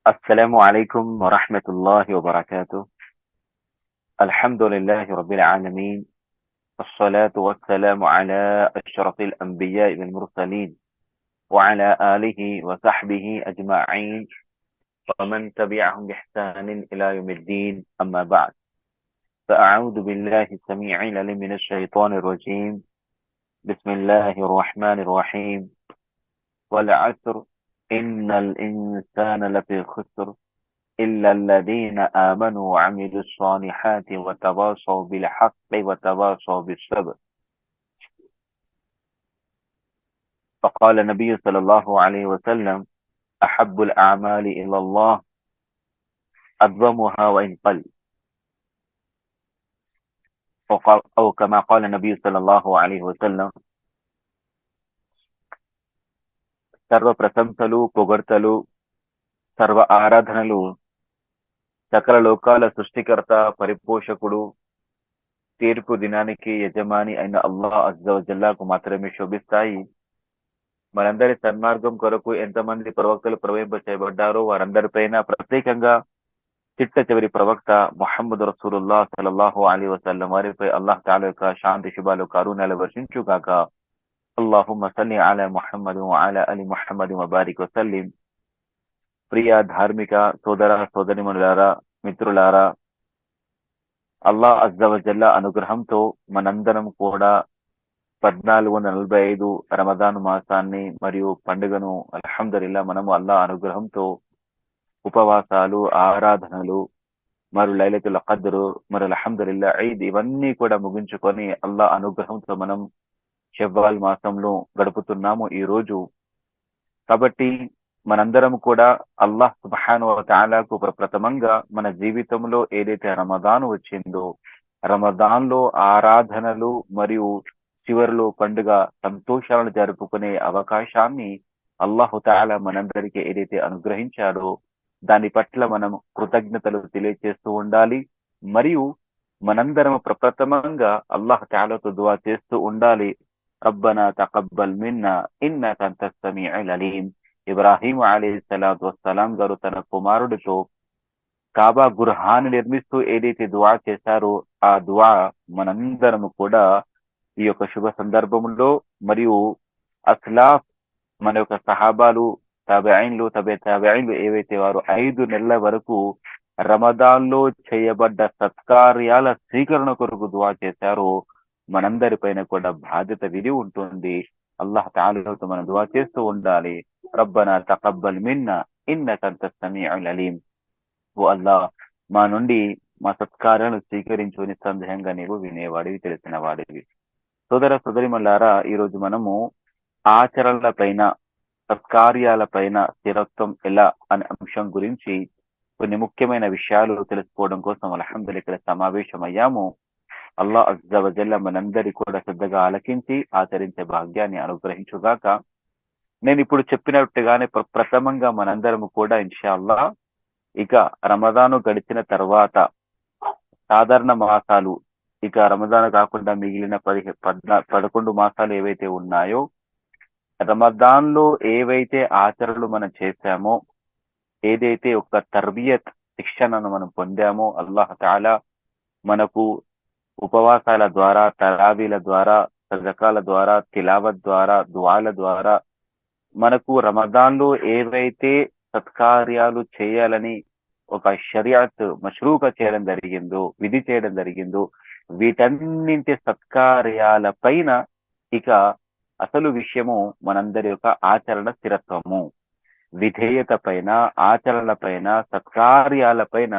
السلام عليكم ورحمة الله وبركاته. الحمد لله رب العالمين، والصلاة والسلام على أشرف الأنبياء والمرسلين وعلى آله وصحبه أجمعين ومن تبعهم بإحسان إلى يوم الدين. أما بعد، فأعوذ بالله السميع العليم من الشيطان الرجيم. بسم الله الرحمن الرحيم. والعصر إن الإنسان لفي خسر إلا الذين آمنوا وعملوا الصالحات وتواصوا بالحق وتواصوا بالصبر. فقال النبي صلى الله عليه وسلم: أحب الأعمال إلى الله أدومها وإن قل. أو كما قال النبي صلى الله عليه وسلم: సర్వ ప్రశంసలు పొగడ్తలు సర్వ ఆరాధనలు సకల లోకాల సృష్టికర్త పరిపోషకుడు తీర్పు దినానికి యజమాని అయిన అల్లాహ్ అజ్జ వజల్లాకు మాత్రమే శోభిస్తాయి. మనందరి సన్మార్గం కొరకు ఎంతమంది ప్రవక్తలు ప్రవేశింప చేయబడ్డారో వారందరిపైన ప్రత్యేకంగా చిట్ట చివరి ప్రవక్త ముహమ్మద్ రసూలుల్లాహ్ సల్లల్లాహు అలైహి వసల్లం వారిపై అల్లాహ్ తఆలా యొక్క శాంతి శుభాలు కరుణాలు వర్షించుగాక. అల్లాహుమ్మ సల్లి అలా ముహమ్మద్ వఅలా అలి ముహమ్మద్ వబారిక్ వసల్లిం. ప్రియ ధార్మిక సోదర సోదరిమణులారా, మిత్రులారా, అల్లాహ్ అజ్జ వజల్లా అనుగ్రహంతో మనందరం కూడా 1445 రమదాను మాసాన్ని మరియు పండుగను అల్హమ్దులిల్లా మనము అల్లాహ్ అనుగ్రహంతో ఉపవాసాలు, ఆరాధనలు, మరి లైలతుల్ ఖద్ర్, మరి అల్హమ్దులిల్లా ఈద్ ఇవన్నీ కూడా ముగించుకొని అల్లాహ్ అనుగ్రహంతో మనం షవ్వాల్ మాసంలో గడుపుతున్నాము ఈ రోజు. కాబట్టి మనందరం కూడా అల్లాహ్ సుబ్హానహు వ తఆలాకు ప్రప్రథమంగా మన జీవితంలో ఏదైతే రమదాను వచ్చిందో, రమదాన్లో ఆరాధనలు మరియు చివరిలో పండుగ సంతోషాలను జరుపుకునే అవకాశాన్ని అల్లాహు తఆలా మనందరికీ ఏదైతే అనుగ్రహించాడో దాని పట్ల మనం కృతజ్ఞతలు తెలియజేస్తూ ఉండాలి. మరియు మనందరం ప్రప్రథమంగా అల్లాహ్ తఆలాతో దుఆ చేస్తూ ఉండాలి. రబ్బనా తకబ్బల్ మిన్నా ఇన్నక అంతస్ సమీఉల్ అలీం. ఇబ్రాహీం అలైహిస్సలాతు వస్సలాం గారు తన కుమారుడితో కాబా గుర్హాన్ని నిర్మిస్తూ ఏదైతే దుఆ చేశారో ఆ దుఆ మనందరం కూడా ఈ యొక్క శుభ సందర్భంలో మరియు అస్లాఫ్ మన యొక్క సహాబాలు, తాబిঈన్లు, తాబిঈన్లు ఏవైతే వారు 5 నెలల వరకు రమదాన్లో చేయబడ్డ సత్కార్యాల స్వీకరణ కొరకు దుఆ చేశారో మనందరిపైన కూడా బాధ్యత విధి ఉంటుంది. అల్లాహ్ తఆలాతో మనం దుఆ చేస్తూ ఉండాలి. రబ్బనా తకబ్బల్ మిన్నా ఇన్నక అంతస్ సమీఉల్ అలీం. ఓ అల్లాహ్, మా నుండి మా సత్కార్యాలను స్వీకరించు, నిస్సందేహంగా నీవు వినేవాడివి, తెలిసిన వాడివి. సోదర సోదరిమల్లారా, ఈరోజు మనము ఆచరణల పైన, సత్కార్యాల పైన స్థిరత్వం ఎలా అనే అంశం గురించి కొన్ని ముఖ్యమైన విషయాలు తెలుసుకోవడం కోసం అల్హమ్దులిల్లాహ్ ఇక్కడ సమావేశమయ్యాము. అల్లాహ్ అజ్జ వజల్ల మనందరి కూడా శ్రద్ధగా ఆలకించి ఆచరించే భాగ్యాన్ని అనుగ్రహించుగాక. నేను ఇప్పుడు చెప్పినట్టుగానే ప్రథమంగా మనందరము కూడా ఇన్షాఅల్లాహ్ ఇక రమదాను గడిచిన తర్వాత సాధారణ మాసాలు, ఇక రమదాను కాకుండా మిగిలిన 11 మాసాలు ఏవైతే ఉన్నాయో, రమదాన్లో ఏవైతే ఆచరణలు మనం చేశామో, ఏదైతే ఒక తర్బియత్ శిక్షణను మనం పొందామో, అల్లాహ్ తఆలా మనకు ఉపవాసాల ద్వారా, తరావీల ద్వారా, సదకాల ద్వారా, తిలావత్ ద్వారా, దుఆల ద్వారా మనకు రమదాన్లో ఏవైతే సత్కార్యాలు చేయాలని ఒక షరియత్ మష్రూగా చేయడం జరిగిందో, విధి చేయడం జరిగిందో, వీటన్నింటి సత్కార్యాల పైన ఇక అసలు విషయము మనందరి యొక్క ఆచరణ స్థిరత్వము, విధేయత పైన, ఆచరణ పైన, సత్కార్యాల పైన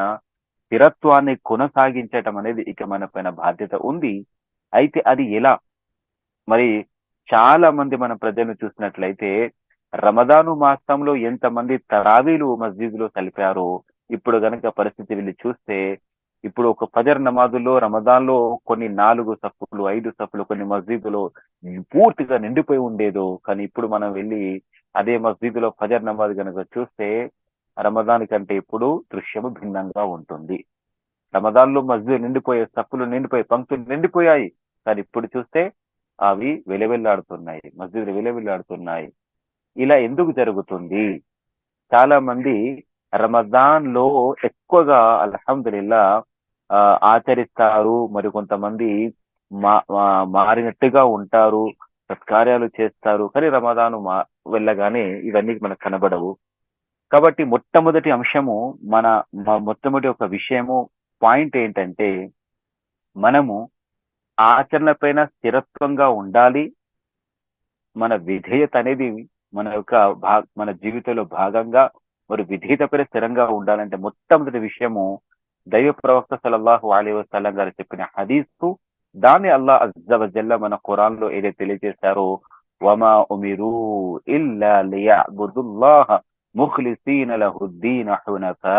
స్థిరత్వాన్ని కొనసాగించటం అనేది ఇక మన పైన బాధ్యత ఉంది. అయితే అది ఎలా? మరి చాలా మంది మన ప్రజలను చూసినట్లయితే రమదాను మాసంలో ఎంతమంది తరావీలు మస్జిద్లో కలిపారో ఇప్పుడు గనక పరిస్థితి వెళ్ళి చూస్తే, ఇప్పుడు ఒక ఫజర్ నమాజుల్లో రమదాన్లో కొన్ని 4 సఫ్ఫులు, 5 సఫ్ఫులు కొన్ని మస్జిద్లో పూర్తిగా నిండిపోయి ఉండేదో, కానీ ఇప్పుడు మనం వెళ్ళి అదే మస్జిద్లో ఫజర్ నమాజ్ కనుక చూస్తే రమదాన్ కంటే ఇప్పుడు దృశ్యము భిన్నంగా ఉంటుంది. రమదాన్లో మస్జిద్ నిండిపోయే, సఫ్ఫులు నిండిపోయి, పంక్తులు నిండిపోయాయి, కానీ ఇప్పుడు చూస్తే అవి వెలవెల్లాడుతున్నాయి, మస్జిద్లు వెలవెల్లాడుతున్నాయి. ఇలా ఎందుకు జరుగుతుంది? చాలా మంది రమదాన్ లో ఎక్కువగా అల్హమ్దులిల్లా ఆచరిస్తారు. మరి కొంతమంది మారినట్టుగా ఉంటారు, సత్కార్యాలు చేస్తారు. కానీ రమదాను వెళ్ళగానే ఇవన్నీ మనకు కనబడవు. కాబట్టి మొట్టమొదటి అంశము మన మొట్టమొదటి ఒక విషయము పాయింట్ ఏంటంటే, మనము ఆచరణ పైన స్థిరత్వంగా ఉండాలి. మన విధేయత అనేది మన జీవితంలో భాగంగా మరి విధేయత పైన స్థిరంగా ఉండాలంటే మొట్టమొదటి విషయము దైవ ప్రవక్త సల్లల్లాహు అలైహి వసల్లం గారు చెప్పిన హదీసు. దాన్ని అల్లాహ్ అజ్జ వజల్ల మన ఖురాన్ లో ఏదైతే తెలియజేశారో, వమా ఉమిరు ఇల్లా లియఅబుదుల్లాహ ముఖ్లిసీన లహుద్దీన హునఫా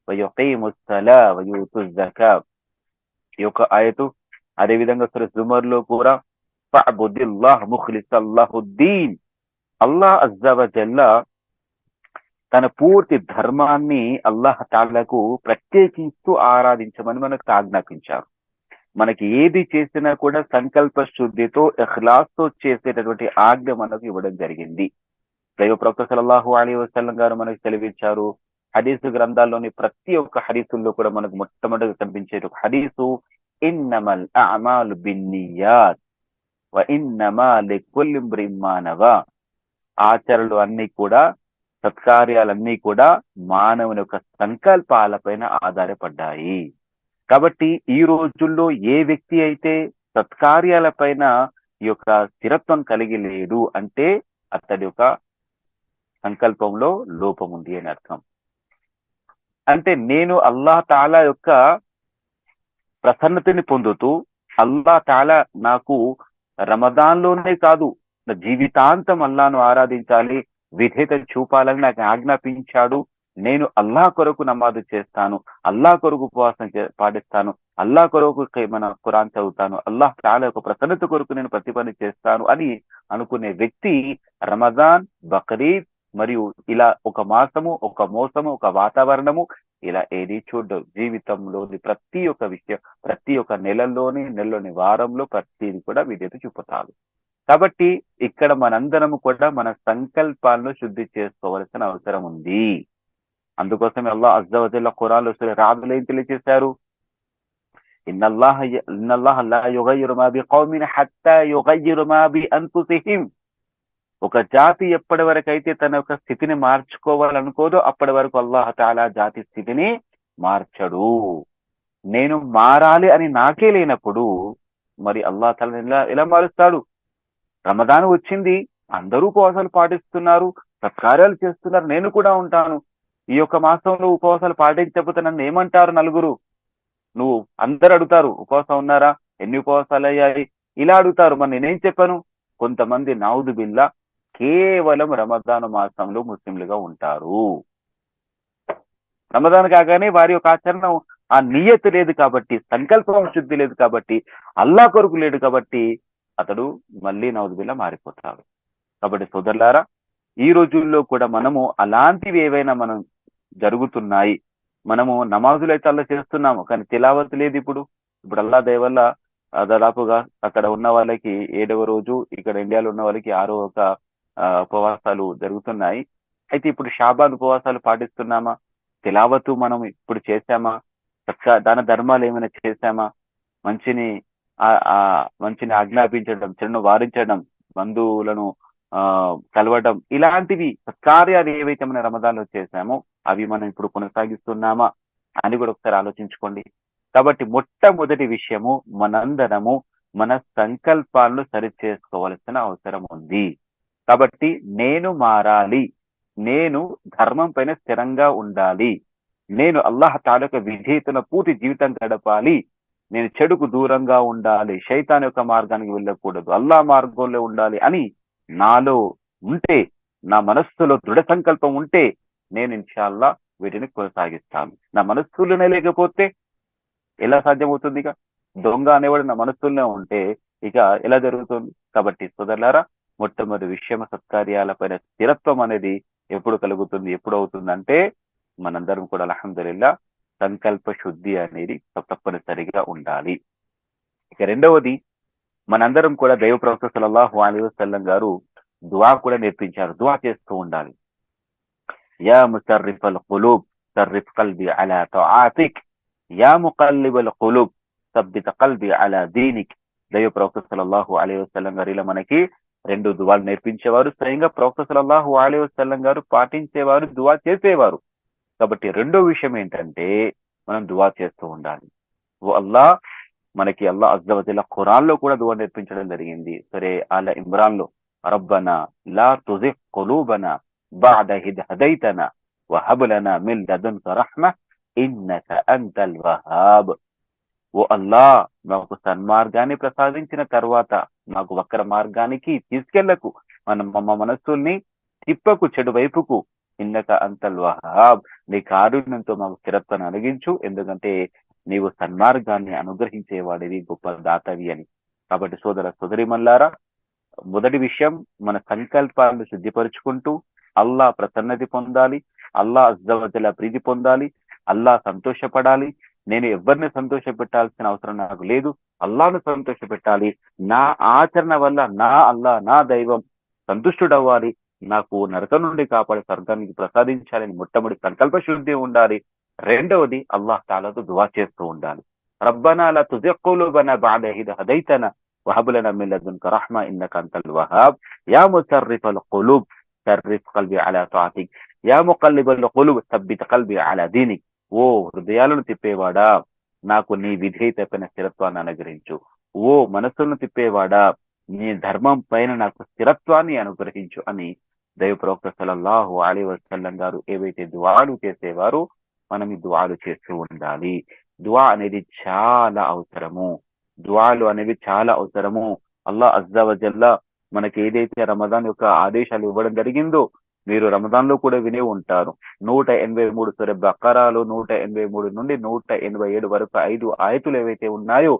వయుకీముస్ సలా వయూతుజ్ జకా. ఈ యొక్క ఆయతు అదేవిధంగా సూరా జుమర్ లో కూడా ఫఅబుదిల్లాహ్ ముఖ్లిసన్ లహుద్దీన్. అల్లాహ్ అజ్జ వజల్ల తన పూర్తి ధర్మాన్ని అల్లాహ్ తాలాకు ప్రత్యేకిస్తూ ఆరాధించమని మనకు ఆజ్ఞాపించారు. మనకి ఏది చేసినా కూడా సంకల్ప శుద్ధితో ఇఖ్లాస్తో చేసేటటువంటి ఆజ్ఞ మనకు ఇవ్వడం జరిగింది. దైవ ప్రవక్త సల్లల్లాహు అలైహి వసల్లం గారు మనకు తెలివించారు. హదీసు గ్రంథాల్లోని ప్రతి ఒక్క హదీసుల్లో కూడా మనకు మొట్టమొదటిగా కనిపించే ఒక హదీసు, ఇన్నమల్ అమాలు బిన్నియాత్ వ ఇన్నమా లికుల్లి ఇంబ్రిన్ మా నవా. ఆచరణలు అన్ని కూడా, సత్కార్యాలన్నీ కూడా మానవుని యొక్క సంకల్పాలపైన ఆధారపడ్డాయి. కాబట్టి ఈ రోజుల్లో ఏ వ్యక్తి అయితే సత్కార్యాలపైన ఈ యొక్క స్థిరత్వం కలిగి లేడు అంటే అతడి యొక్క సంకల్పంలో లోపం ఉంది అని అర్థం. అంటే నేను అల్లాహ్ తాలా యొక్క ప్రసన్నతని పొందుతూ, అల్లాహ్ తాలా నాకు రమదాన్లోనే కాదు నా జీవితాంతం అల్లాహ్ను ఆరాధించాలి, విధేయత చూపాలని నాకు ఆజ్ఞాపించాడు. నేను అల్లాహ్ కొరకు నమాజు చేస్తాను, అల్లాహ్ కొరకు ఉపవాసం పాటిస్తాను, అల్లాహ్ కొరకు మన ఖురాన్ చదువుతాను, అల్లాహ్ తాలా యొక్క ప్రసన్నత కొరకు నేను ప్రతి పని చేస్తాను అని అనుకునే వ్యక్తి రమదాన్, బక్రీద్ మరియు ఇలా ఒక మాసము, ఒక మోసము, ఒక వాతావరణము ఇలా ఏది చూడవు. జీవితంలోని ప్రతి ఒక్క విషయం, ప్రతి ఒక్క నెలలోని వారంలో ప్రతిది కూడా విధేయత చూపుతారు. కాబట్టి ఇక్కడ మనందరము కూడా మన సంకల్పాలను శుద్ధి చేసుకోవాల్సిన అవసరం ఉంది. అందుకోసమే అల్లాహ్ అజ్జ వజల్ల ఖురాన్లో రాజులు ఏం తెలియజేశారు, ఇన్నల్లాహ లా యుగయ్యిరు మా బికౌమిన్ హత్తా యుగయ్యిరు మా బిఅన్ఫుసిహిం. ఒక జాతి ఎప్పటి వరకు అయితే తన యొక్క స్థితిని మార్చుకోవాలనుకోదో అప్పటి వరకు అల్లాహ్ తాలా జాతి స్థితిని మార్చడు. నేను మారాలి అని నాకే లేనప్పుడు మరి అల్లాహ్ తాలా ఎలా మారుస్తాడు? రమదాన్ వచ్చింది, అందరూ ఉపవాసాలు పాటిస్తున్నారు, సత్కార్యాలు చేస్తున్నారు, నేను కూడా ఉంటాను. ఈ యొక్క మాసంలో ఉపవాసాలు పాటించకపోతే నన్ను ఏమంటారు నలుగురు? నువ్వు అందరు అడుగుతారు, ఉపవాసం ఉన్నారా, ఎన్ని ఉపవాసాలు అయ్యాయి, ఇలా అడుగుతారు. మరి నేనేం చెప్పాను? కొంతమంది నౌదు బిల్లా కేవలం రమదాను మాసంలో ముస్లింలుగా ఉంటారు. రమదాన్ కాగానే వారి యొక్క ఆచరణ ఆ నియత లేదు కాబట్టి, సంకల్పం శుద్ధి లేదు కాబట్టి, అల్లాహ్ కొరకు లేడు కాబట్టి అతడు మళ్ళీ నౌదుబిల్లా మారిపోతాడు. కాబట్టి సోదరులారా, ఈ రోజుల్లో కూడా మనము అలాంటివి ఏవైనా మనం జరుగుతున్నాయి, మనము నమాజులు అయితే అల్లా చేస్తున్నాము కానీ తిలావత్ లేదు. ఇప్పుడు అల్లా దయ వల్ల దాదాపుగా అక్కడ ఉన్న వాళ్ళకి 7వ రోజు, ఇక్కడ ఇండియాలో ఉన్న వాళ్ళకి 6వ ఉపవాసాలు జరుగుతున్నాయి. అయితే ఇప్పుడు షాబాన్ ఉపవాసాలు పాటిస్తున్నామా? తిలావతు మనం ఇప్పుడు చేశామా? దాన ధర్మాలు ఏమైనా చేశామా? మంచిని ఆజ్ఞాపించడం, చెడును వారించడం, బంధువులను కలవడం, ఇలాంటివి కార్యాలు ఏవైతే మనం రమదాన్లో చేశామో అవి మనం ఇప్పుడు కొనసాగిస్తున్నామా అని కూడా ఒకసారి ఆలోచించుకోండి. కాబట్టి మొట్టమొదటి విషయము మనందరము మన సంకల్పాలను సరిచేసుకోవాల్సిన అవసరం ఉంది. కాబట్టి నేను మారాలి, నేను ధర్మం పైన స్థిరంగా ఉండాలి, నేను అల్లాహ్ తాలా యొక్క విధేయతను పూర్తి జీవితం గడపాలి, నేను చెడుకు దూరంగా ఉండాలి, శైతాన్ యొక్క మార్గానికి వెళ్ళకూడదు, అల్లాహ్ మార్గంలో ఉండాలి అని నాలో ఉంటే, నా మనస్సులో దృఢ సంకల్పం ఉంటే నేను ఇన్షాల్లా వీటిని కొనసాగిస్తాను. నా మనస్సులోనే లేకపోతే ఎలా సాధ్యమవుతుంది? ఇక దొంగ అనేవాడు నా మనస్సులోనే ఉంటే ఇక ఎలా జరుగుతుంది? కాబట్టి సోదరులారా, మొట్టమొదటి విషయం సత్కార్యాలపైన స్థిరత్వం అనేది ఎప్పుడు కలుగుతుంది, ఎప్పుడు అవుతుందంటే మనందరం కూడా అల్హమ్దులిల్లా సంకల్ప శుద్ధి అనేది తప్పనిసరిగా ఉండాలి. ఇక రెండవది, మనందరం కూడా దైవ ప్రవక్త సల్లల్లాహు అలైహి వసల్లం గారు దుఆ కూడా నేర్పించారు. దుఆ చేస్తూ ఉండాలి. యా ముసర్రిఫల్ ఖులూబ్ సర్రిఫ్ కల్బి అలా తాఅతిక్ యా ముకల్లిబల్ ఖులూబ్ సబ్బిత కల్బి అలా దీనిక్. దైవ ప్రవక్త సల్లల్లాహు అలైహి వసల్లం గారు ఇలా మనకి రెండు దువాలు నేర్పించేవారు. స్వయంగా ప్రవక్త సల్లల్లాహు అలైహి వసల్లం గారు పాటించేవారు, దువా చేసేవారు. కాబట్టి రెండో విషయం ఏంటంటే మనం దువా చేస్తూ ఉండాలి. ఓ అల్లా, మనకి అల్లా అజ్జ వజల్ల ఖురాన్ లో కూడా దువా నేర్పించడం జరిగింది. సరే ఆల ఇమ్రాన్ లో రబ్బనా లా తుజిగ్ ఖులూబనా బఅద ఇద్ హదైతనా వహబ్ లనా మిన్ లదున్క రహ్మ ఇన్నక అంతల్ వహాబ్. ఓ అల్లా, మాకు సన్మార్గాన్ని ప్రసాదించిన తర్వాత మాకు వక్ర మార్గానికి తీసుకెళ్లకు, మా మనస్సుల్ని తిప్పకు చెడు వైపుకు. ఇన్నక అంతల్ వహాబ్, నీ కారుణ్యంతో మాకు స్థిరత్వాన్ని అణగించు, ఎందుకంటే నీవు సన్మార్గాన్ని అనుగ్రహించేవాడివి, గొప్ప దాతవి అని. కాబట్టి సోదర సోదరిమల్లారా, మొదటి విషయం మన సంకల్పాలను శుద్ధిపరుచుకుంటూ అల్లా ప్రసన్నతి పొందాలి, అల్లా అజ్జ వజల్ల ప్రీతి పొందాలి, అల్లా సంతోషపడాలి. నేను ఎవరిని సంతోష పెట్టాల్సిన అవసరం నాకు లేదు, అల్లాను సంతోష పెట్టాలి. నా ఆచరణ వల్ల నా అల్లా, నా దైవం సంతుష్టుడవ్వాలి, నాకు నరకం నుండి కాపాడి స్వర్గానికి ప్రసాదించాలని మొట్టమొదటి సంకల్ప శుద్ధి ఉండాలి. రెండవది అల్లాహ్ తాలాతో దువా చేస్తూ ఉండాలి. రబ్బనా లా తుజిగ్ ఖులూబనా బఅద ఇద్ హదైతనా వహబ్ లనా మిన్ లదున్క రహ్మ ఇన్నక అంతల్ వహాబ్ యా ముసర్రిఫల్ ఖులూబ్ సర్రిఫ్ కల్బి అలా తాఅతిక్ యా ముకల్లిబల్ ఖులూబ్ సబ్బిత కల్బి అలా దీనిక్. ఓ హృదయాలను తిప్పేవాడా, నాకు నీ విధేయత పైన స్థిరత్వాన్ని అనుగ్రహించు. ఓ మనస్సును తిప్పేవాడా, నీ ధర్మం పైన నాకు స్థిరత్వాన్ని అనుగ్రహించు అని దైవ ప్రవక్త సల్లల్లాహు అలైహి వసల్లం గారు ఏవైతే దువాలు చేసేవారో మనం ఈ దువాలు చేస్తూ ఉండాలి. దువా అనేది చాలా అవసరము, దువాలు అనేవి చాలా అవసరము. అల్లాహ్ అజ్జ వజల్లా మనకి ఏదైతే రమదాన్ యొక్క ఆదేశాలు ఇవ్వడం జరిగిందో, మీరు రమదాన్ లో కూడా వినే ఉంటారు. 183 సూర బకరాలో 183 నుండి 187 వరకు 5 ఆయతులు ఏవైతే ఉన్నాయో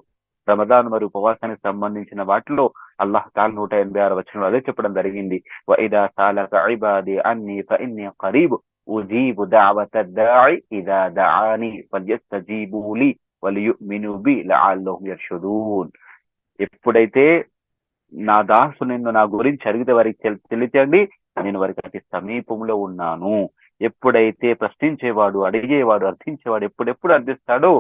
రమదాన్ మరియు ఉపవాసానికి సంబంధించిన వాటిలో అల్లాహ్ తాలా 186 వచనంలో అదే చెప్పడం జరిగింది. వఇదా సాలక ఇబాది అన్నీ ఫఇన్నీ ఖరీబ్ ఉజీబు దఅవత దాఇ ఇదా దఆని ఫల్యస్తజీబూ లీ వలియుమిను బి లఅల్లహుం యర్షుదూన్. ఎప్పుడైతే నా దాసు నిన్ను నా గురించి అడిగితే వారికి తెలియచేయండి, నేను వారికి అతి సమీపంలో ఉన్నాను. ఎప్పుడైతే ప్రశ్నించేవాడు, అడిగేవాడు, అర్థించేవాడు ఎప్పుడెప్పుడు అర్థిస్తాడో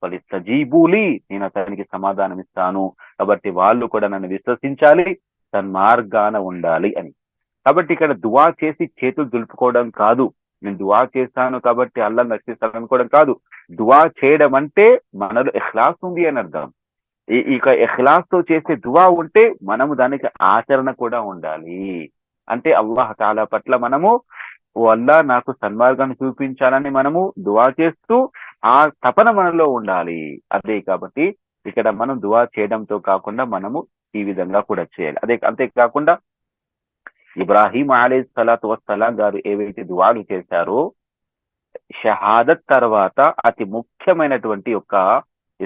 వాళ్ళు సజీబూలి, నేను అతనికి సమాధానం ఇస్తాను. కాబట్టి వాళ్ళు కూడా నన్ను విశ్వసించాలి, సన్మార్గాన ఉండాలి అని. కాబట్టి ఇక్కడ దువా చేసి చేతులు దులుపుకోవడం కాదు, నేను దువా చేశాను కాబట్టి అల్లా రక్షిస్తాను అనుకోవడం కాదు. దువా చేయడం అంటే మనలో ఇఖ్లాస్ ఉంది అని అర్థం. ఇక ఇఖ్లాస్ తో చేసే దువా ఉంటే మనము దానికి ఆచరణ కూడా ఉండాలి. అంటే అల్లాహ్ తాలా పట్ల మనము ఓ అల్లా నాకు సన్మార్గాన్ని చూపించాలని మనము దువా చేస్తూ ఆ తపన మనలో ఉండాలి. అదే కాబట్టి ఇక్కడ మనం దువా చేయడంతో కాకుండా మనము ఈ విధంగా కూడా చేయాలి. అంతేకాకుండా ఇబ్రాహీం అలైహిస్సలాతు వస్సలాం గారు ఏవైతే దువాలు చేశారో, షహాదత్ తర్వాత అతి ముఖ్యమైనటువంటి యొక్క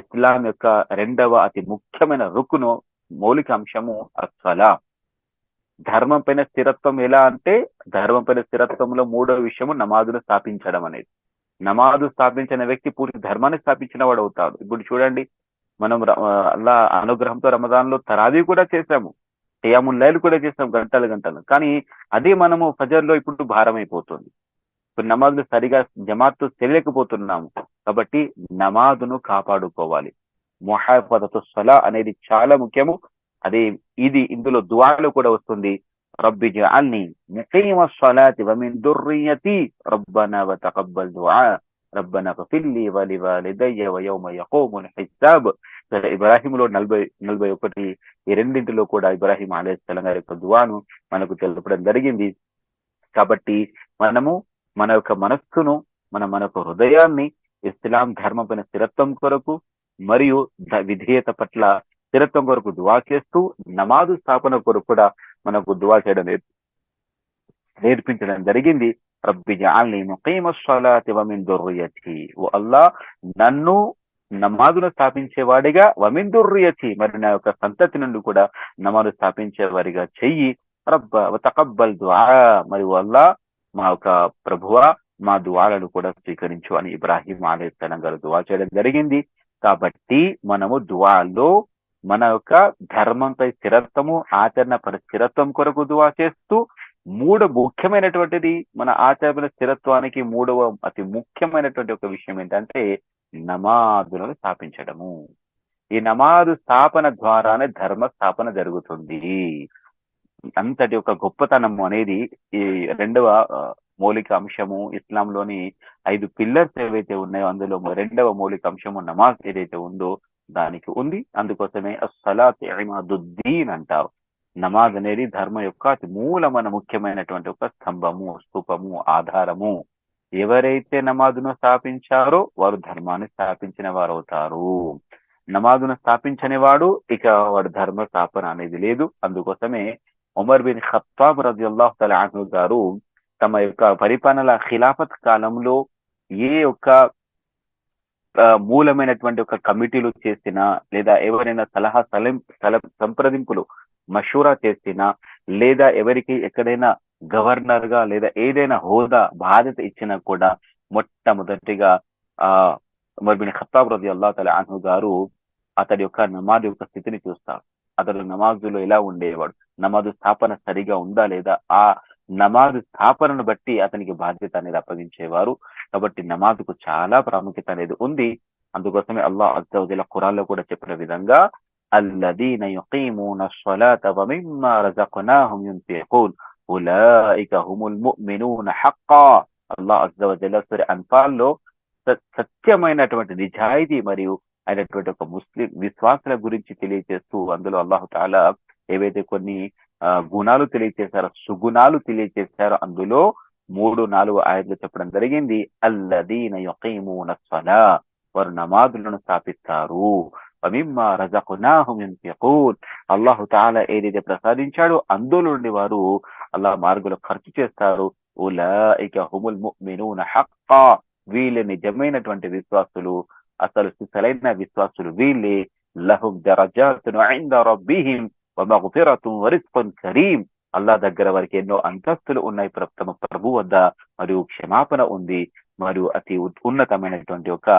ఇస్లాం యొక్క రెండవ అతి ముఖ్యమైన రుకును, మౌలిక అంశము అస్సలా. ధర్మం పైన స్థిరత్వం ఎలా అంటే, ధర్మం పైన స్థిరత్వంలో మూడో విషయము నమాజును స్థాపించడం అనేది. నమాజు స్థాపించిన వ్యక్తి పూర్తి ధర్మాన్ని స్థాపించిన వాడు అవుతాడు. ఇప్పుడు చూడండి, మనం అల్లా అనుగ్రహంతో రమదాన్ లో తరావీ కూడా చేశాము, ఖియాముల్ లైల్ కూడా చేసాం గంటలు గంటలు. కానీ అదే మనము ఫజర్ లో ఇప్పుడు భారం అయిపోతుంది. ఇప్పుడు నమాజులు సరిగా జమాత్తో తెలియకపోతున్నాము. కాబట్టి నమాజును కాపాడుకోవాలి. ముహాఫజతు స్సలా అనేది చాలా ముఖ్యము. అదే ఇందులో దుఆలో కూడా వస్తుంది. రబ్బి జఅల్ని ముకీమస్ స్సలాతి వ మిన్ దుర్రియతి రబ్బనా వ తకబ్బల్ దుఆ రబ్బనా ఫిల్లీ వ లివాలిదయ్య వ యౌమ యఖూముల్ హిసాబ్. ఇబ్రాహీంలో 41 ఈ రెండింటిలో కూడా ఇబ్రాహీం అలైహిస్సలాం గారి యొక్క దుఆను మనకు తెలపడం జరిగింది. కాబట్టి మనము మన యొక్క మనస్సును, మన యొక్క హృదయాన్ని ఇస్లాం ధర్మం పైన స్థిరత్వం కొరకు మరియు విధేయత పట్ల స్థిరత్వం కొరకు దువా చేస్తూ నమాజు స్థాపన కొరకు కూడా మనకు దువా చేయడం నేర్పించడం జరిగింది. రబ్బి జఅల్ని ముకీమస్ స్సలాతి వ మిన్ దుర్రియతి, ఓ అల్లాహ్ నన్ను నమాజును స్థాపించేవాడిగా, వ మిన్ దుర్రియతి మరి నా యొక్క సంతతి నుండి కూడా నమాజు స్థాపించేవాడిగా చెయ్యి. రబ్బ వ తకబ్బల్ దుఆ, మరి అల్లాహ్ మా యొక్క ప్రభువా మా దుఆలను కూడా స్వీకరించు అని ఇబ్రాహీం అలైహిస్సలాం గారు దువా చేయడం జరిగింది. కాబట్టి మనము దుఆలో మన యొక్క ధర్మంపై స్థిరత్వము, ఆచరణ పరి స్థిరత్వం కొరకు దువా చేస్తూ ముఖ్యమైనటువంటిది మన ఆచరణ స్థిరత్వానికి మూడవ అతి ముఖ్యమైనటువంటి ఒక విషయం ఏంటంటే నమాజులను స్థాపించడము. ఈ నమాజు స్థాపన ద్వారానే ధర్మ స్థాపన జరుగుతుంది. అంతటి ఒక గొప్పతనము అనేది ఈ రెండవ మౌలిక అంశము. ఇస్లాంలోని 5 పిల్లర్స్ ఏవైతే ఉన్నాయో అందులో రెండవ మౌలిక అంశము నమాజ్ ఏదైతే ఉందో దానికి ఉంది. అందుకోసమే అస్సలాతు ఇమాదుద్దీన్ అంటారు. నమాజ్ అనేది ధర్మ యొక్క అతి మూలమైన ముఖ్యమైనటువంటి ఒక స్తంభము, స్తూపము, ఆధారము. ఎవరైతే నమాజును స్థాపించారో వారు ధర్మాన్ని స్థాపించిన వారు అవుతారు. నమాజును స్థాపించని వాడు ఇక వాడు ధర్మ స్థాపన అనేది లేదు. అందుకోసమే ఉమర్ బిన్ ఖత్తాబ్ రజియల్లాహు తఆలా అన్హు గారు తమ యొక్క పరిపాలన ఖిలాఫత్ కాలంలో ఏ ఒక్క మూలమైనటువంటి ఒక కమిటీలు చేసినా లేదా ఎవరైనా సలహా సంప్రదింపులు మషూరా చేసినా లేదా ఎవరికి ఎక్కడైనా గవర్నర్ గా లేదా ఏదైనా హోదా బాధ్యత ఇచ్చినా కూడా మొట్టమొదటిగా ఉమర్ బిన్ ఖత్తాబ్ రజియల్లాహు తఆలా అన్హు గారు అతడి యొక్క నమాజ్ యొక్క స్థితిని చూస్తారు. అతడు నమాజులో ఎలా ఉండేవాడు, నమాజు స్థాపన సరిగా ఉందా లేదా, ఆ నమాజు స్థాపనను బట్టి అతనికి బాధ్యత అనేది అప్పగించేవారు. కాబట్టి నమాజుకు చాలా ప్రాముఖ్యత అనేది ఉంది. అందుకోసమే అల్లాహ్ అజ్జా వజల్ల ఖురాన్ లో కూడా చెప్పిన విధంగా అల్లదీన యఖీమూన స్సలాత వమిమ్మా రజక్నాహుం యున్ఫికూన్ ఉలైక హుముల్ ముమినూన హక్కా. అల్లాహ్ అజ్జా వజల్ల సూరా అన్ఫాల్ లో సత్యమైనటువంటి నిజాయితీ మరియు అయినటువంటి ఒక ముస్లిం విశ్వాసుల గురించి తెలియజేస్తూ అందులో అల్లాహు తాలా ఏవైతే కొన్ని గుణాలు తెలియజేశారో, సుగుణాలు తెలియజేశారో అందులో 3-4 ఆయతులు చెప్పడం జరిగింది. అల్లదీన యఖీమూన స్సలా, వారు నమాజులను స్థాపిస్తారు. వమిమ్మా రజక్నాహుం యున్ఫికూన్, అల్లాహు తాలా ఏదైతే ప్రసాదించాడో అందులో నుండి వారు అల్లాహ్ మార్గంలో ఖర్చు చేస్తారు. ఉలైక హుముల్ ముమినూన హక్కా, వీళ్ళే నిజమైనటువంటి విశ్వాసులు, అసలు సరైన విశ్వాసులు వీళ్ళే. లహుం దరజాతున్ ఇంద రబ్బిహిం వమగ్ఫిరతున్ వరిజ్కున్ కరీం, అల్లాహ్ దగ్గర వారికి ఎన్నో అంతస్తులు ఉన్నాయి తమ ప్రభు వద్ద, మరియు క్షమాపణ ఉంది, మరియు అతి ఉన్నతమైనటువంటి ఒక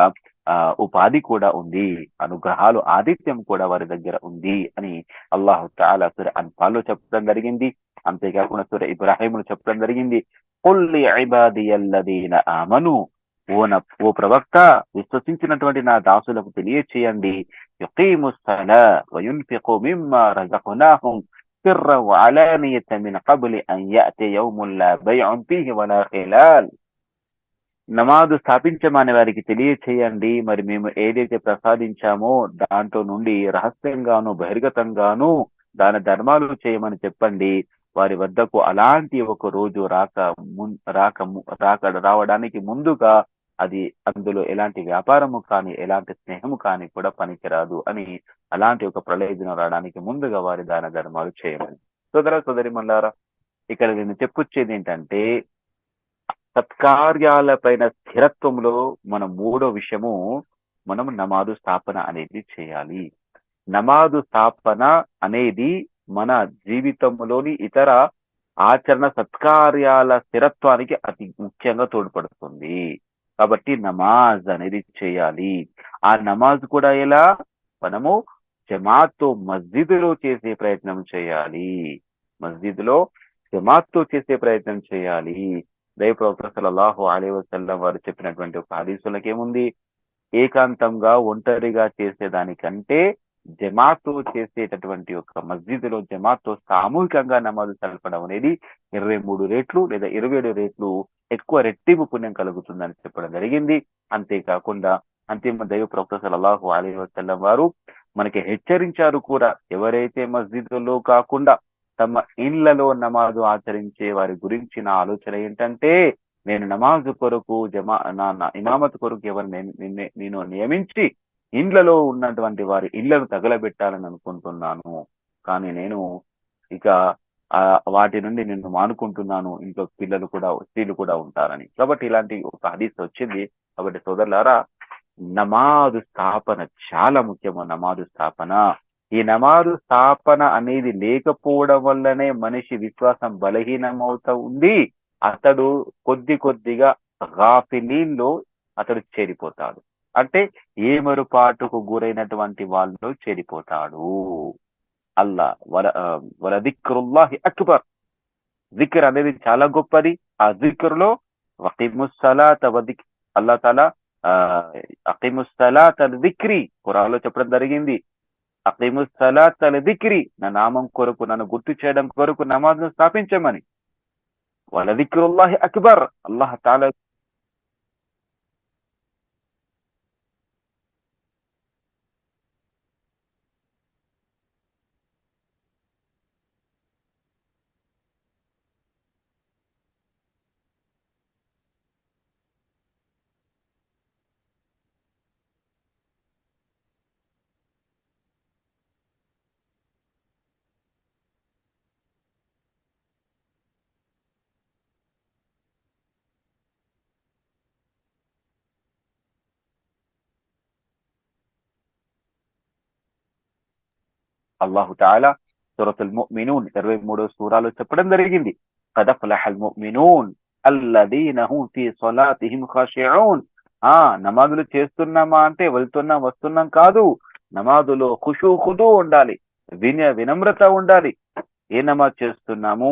ఉపాధి కూడా ఉంది, అనుగ్రహాలు ఆదిత్యం కూడా వారి దగ్గర ఉంది అని అల్లాహు తఆలా సూరా అన్ఫాల్ చెప్పడం జరిగింది. అంతేకాకుండా సూరా ఇబ్రాహీములు చెప్పడం జరిగింది. ఖుల్ లి ఇబాదియల్లదీన ఆమను, ఓ ప్రవక్త విశ్వసించినటువంటి నా దాసులకు తెలియచేయండి, యఖీముస్సలా వయున్ఫిఖు మిమ్మా రజక్నాహుం సిర్రన్ వఅలానియతన్ మిన్ ఖబ్లి అన్ యఅతి యౌమున్ లా బైఉన్ ఫీహి వలా ఖిలాల్. నమాజు స్థాపించమని వారికి తెలియచేయండి, మరి మేము ఏదైతే ప్రసాదించామో దాంట్లో నుండి రహస్యంగాను బహిర్గతంగాను దాని ధర్మాలు చేయమని చెప్పండి. వారి వద్దకు అలాంటి ఒక రోజు రావడానికి ముందుగా అది అందులో ఎలాంటి వ్యాపారము కానీ ఎలాంటి స్నేహము కానీ కూడా పనికిరాదు అని, అలాంటి ఒక ప్రళయదినం రావడానికి ముందుగా వారి దాన ధర్మాలు చేయమని. సోదరి మల్లారా, ఇక్కడ నేను చెప్పుచ్చేది ఏంటంటే సత్కార్యాలపైన స్థిరత్వంలో మన మూడో విషయము మనం నమాజు స్థాపన అనేది చేయాలి. నమాజు స్థాపన అనేది మన జీవితంలోని ఇతర ఆచరణ సత్కార్యాల స్థిరత్వానికి అతి ముఖ్యంగా తోడ్పడుతుంది. కాబట్టి నమాజ్ అనేది చేయాలి. ఆ నమాజ్ కూడా ఎలా, మనము జమాత్తో మస్జిద్లో చేసే ప్రయత్నం చేయాలి. మస్జిద్లో జమాత్తో చేసే ప్రయత్నం చేయాలి. దైవ ప్రవక్త సల్లల్లాహు అలైహి వసల్లం వారు చెప్పినటువంటి ఒక హదీసులకు ఏముంది, ఏకాంతంగా ఒంటరిగా చేసేదానికంటే జమాత్తో చేసేటటువంటి ఒక మస్జిద్లో జమాత్తో సామూహికంగా నమాజు జరపడం అనేది 23 రెట్లు లేదా 27 రెట్లు ఎక్కువ రెట్టింపు పుణ్యం కలుగుతుందని చెప్పడం జరిగింది. అంతేకాకుండా అంతిమ దైవ ప్రవక్త సల్లల్లాహు అలైహి వసల్లం వారు మనకి హెచ్చరించారు కూడా, ఎవరైతే మస్జిద్లో కాకుండా తమ ఇళ్లలో నమాజు ఆచరించే వారి గురించి నా ఆలోచన ఏంటంటే, నేను నమాజు కొరకు ఇమామత్ కొరకు ఎవరు నేను నియమించి ఇండ్లలో ఉన్నటువంటి వారి ఇళ్లను తగలబెట్టాలని అనుకుంటున్నాను, కానీ నేను ఇక వాటి నుండి నిన్ను మానుకుంటున్నాను, ఇంట్లో పిల్లలు కూడా స్త్రీలు కూడా ఉంటారని. కాబట్టి ఇలాంటి ఒక హదీస్ వచ్చింది. కాబట్టి సోదరులారా, నమాజు స్థాపన చాలా ముఖ్యము. నమాజు స్థాపన, ఈ నమాజు స్థాపన అనేది లేకపోవడం వల్లనే మనిషి విశ్వాసం బలహీనమవుతా ఉంది. అతడు కొద్దిగా గాఫిలీన్లో అతడు చేరిపోతాడు. అంటే ఏమరుపాటుకు గురైనటువంటి వాళ్ళు చేరిపోతాడు. అల్లా వల దిక్రుల్లాహి అక్బర్, జిక్ర్ అనేది చాలా గొప్పది. ఆ జిక్ర్లో వకీముస్సలాత అల్లా తాలా అకీముస్సలాత దిక్రి ఖురాన్లో చెప్పడం జరిగింది. అకీముస్సలాత దిక్రి, నా నామం కొరకు, నన్ను గుర్తు చేయడం కొరకు నమాజ్ను స్థాపించమని. వల దిక్రుల్లాహి అక్బర్, అల్లాహ్ తాలా అల్లాహు తాలా సూరతుల్ ముഅ్మినూన్ 23వ సూరాలో చెప్పడం జరిగింది. ఖద్ అఫ్లహల్ ముఅ్మినూన్ అల్లదీన హుం ఫీ సలాతిహిమ్ ఖాషిఊన్. నమాజులు చేస్తున్నామా అంటే వెళ్తున్నాం వస్తున్నాం కాదు. నమాజులో ఖుషూ ఖుదూ ఉండాలి, వినమ్రత ఉండాలి. ఏ నమాజ్ చేస్తున్నాము,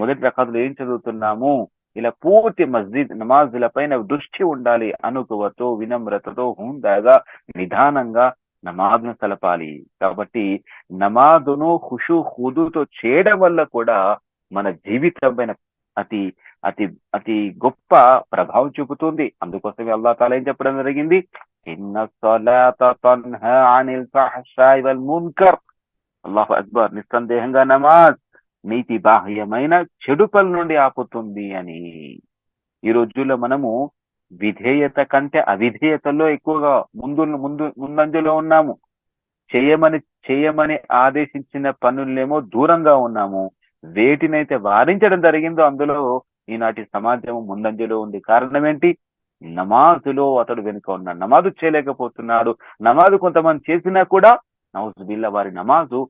మొదటి రకాతులు ఏం చదువుతున్నాము, ఇలా పూర్తి మస్జిద్ నమాజుల పైన దృష్టి ఉండాలి. అనుకువతో, వినమ్రతతో, హుందాగా, నిదానంగా నమాజ్ను తెలపాలి. కాబట్టి నమాజును ఖుషూ ఖుదూతో చేయడం వల్ల కూడా మన జీవితం పైన అతి అతి అతి గొప్ప ప్రభావం చూపుతుంది. అందుకోసమే అల్లాహ్ తాలా ఏం చెప్పడం జరిగింది, ఇన్న సలాత తన్హా అనిల్ ఫహ్షాయి వల్ మున్కర్. అల్లాహు అక్బర్, నిస్సందేహంగా నమాజ్ నీతి బాహ్యమైన చెడు పనుల నుండి ఆపుతుంది అని. ఈ రోజుల్లో మనము విధేయత కంటే అవిధేయతలో ఎక్కువగా ముందంజలో ఉన్నాము. చేయమని చేయమని ఆదేశించిన పనులేమో దూరంగా ఉన్నాము. వేటినైతే వారించడం జరిగిందో అందులో ఈనాటి సమాజం ముందంజలో ఉంది. కారణం ఏంటి? నమాజులో అతడు వెనుక ఉన్నాడు, నమాజు చేయలేకపోతున్నాడు. నమాజు కొంతమంది చేసినా కూడా నౌజుబిల్లా వారి నమాజు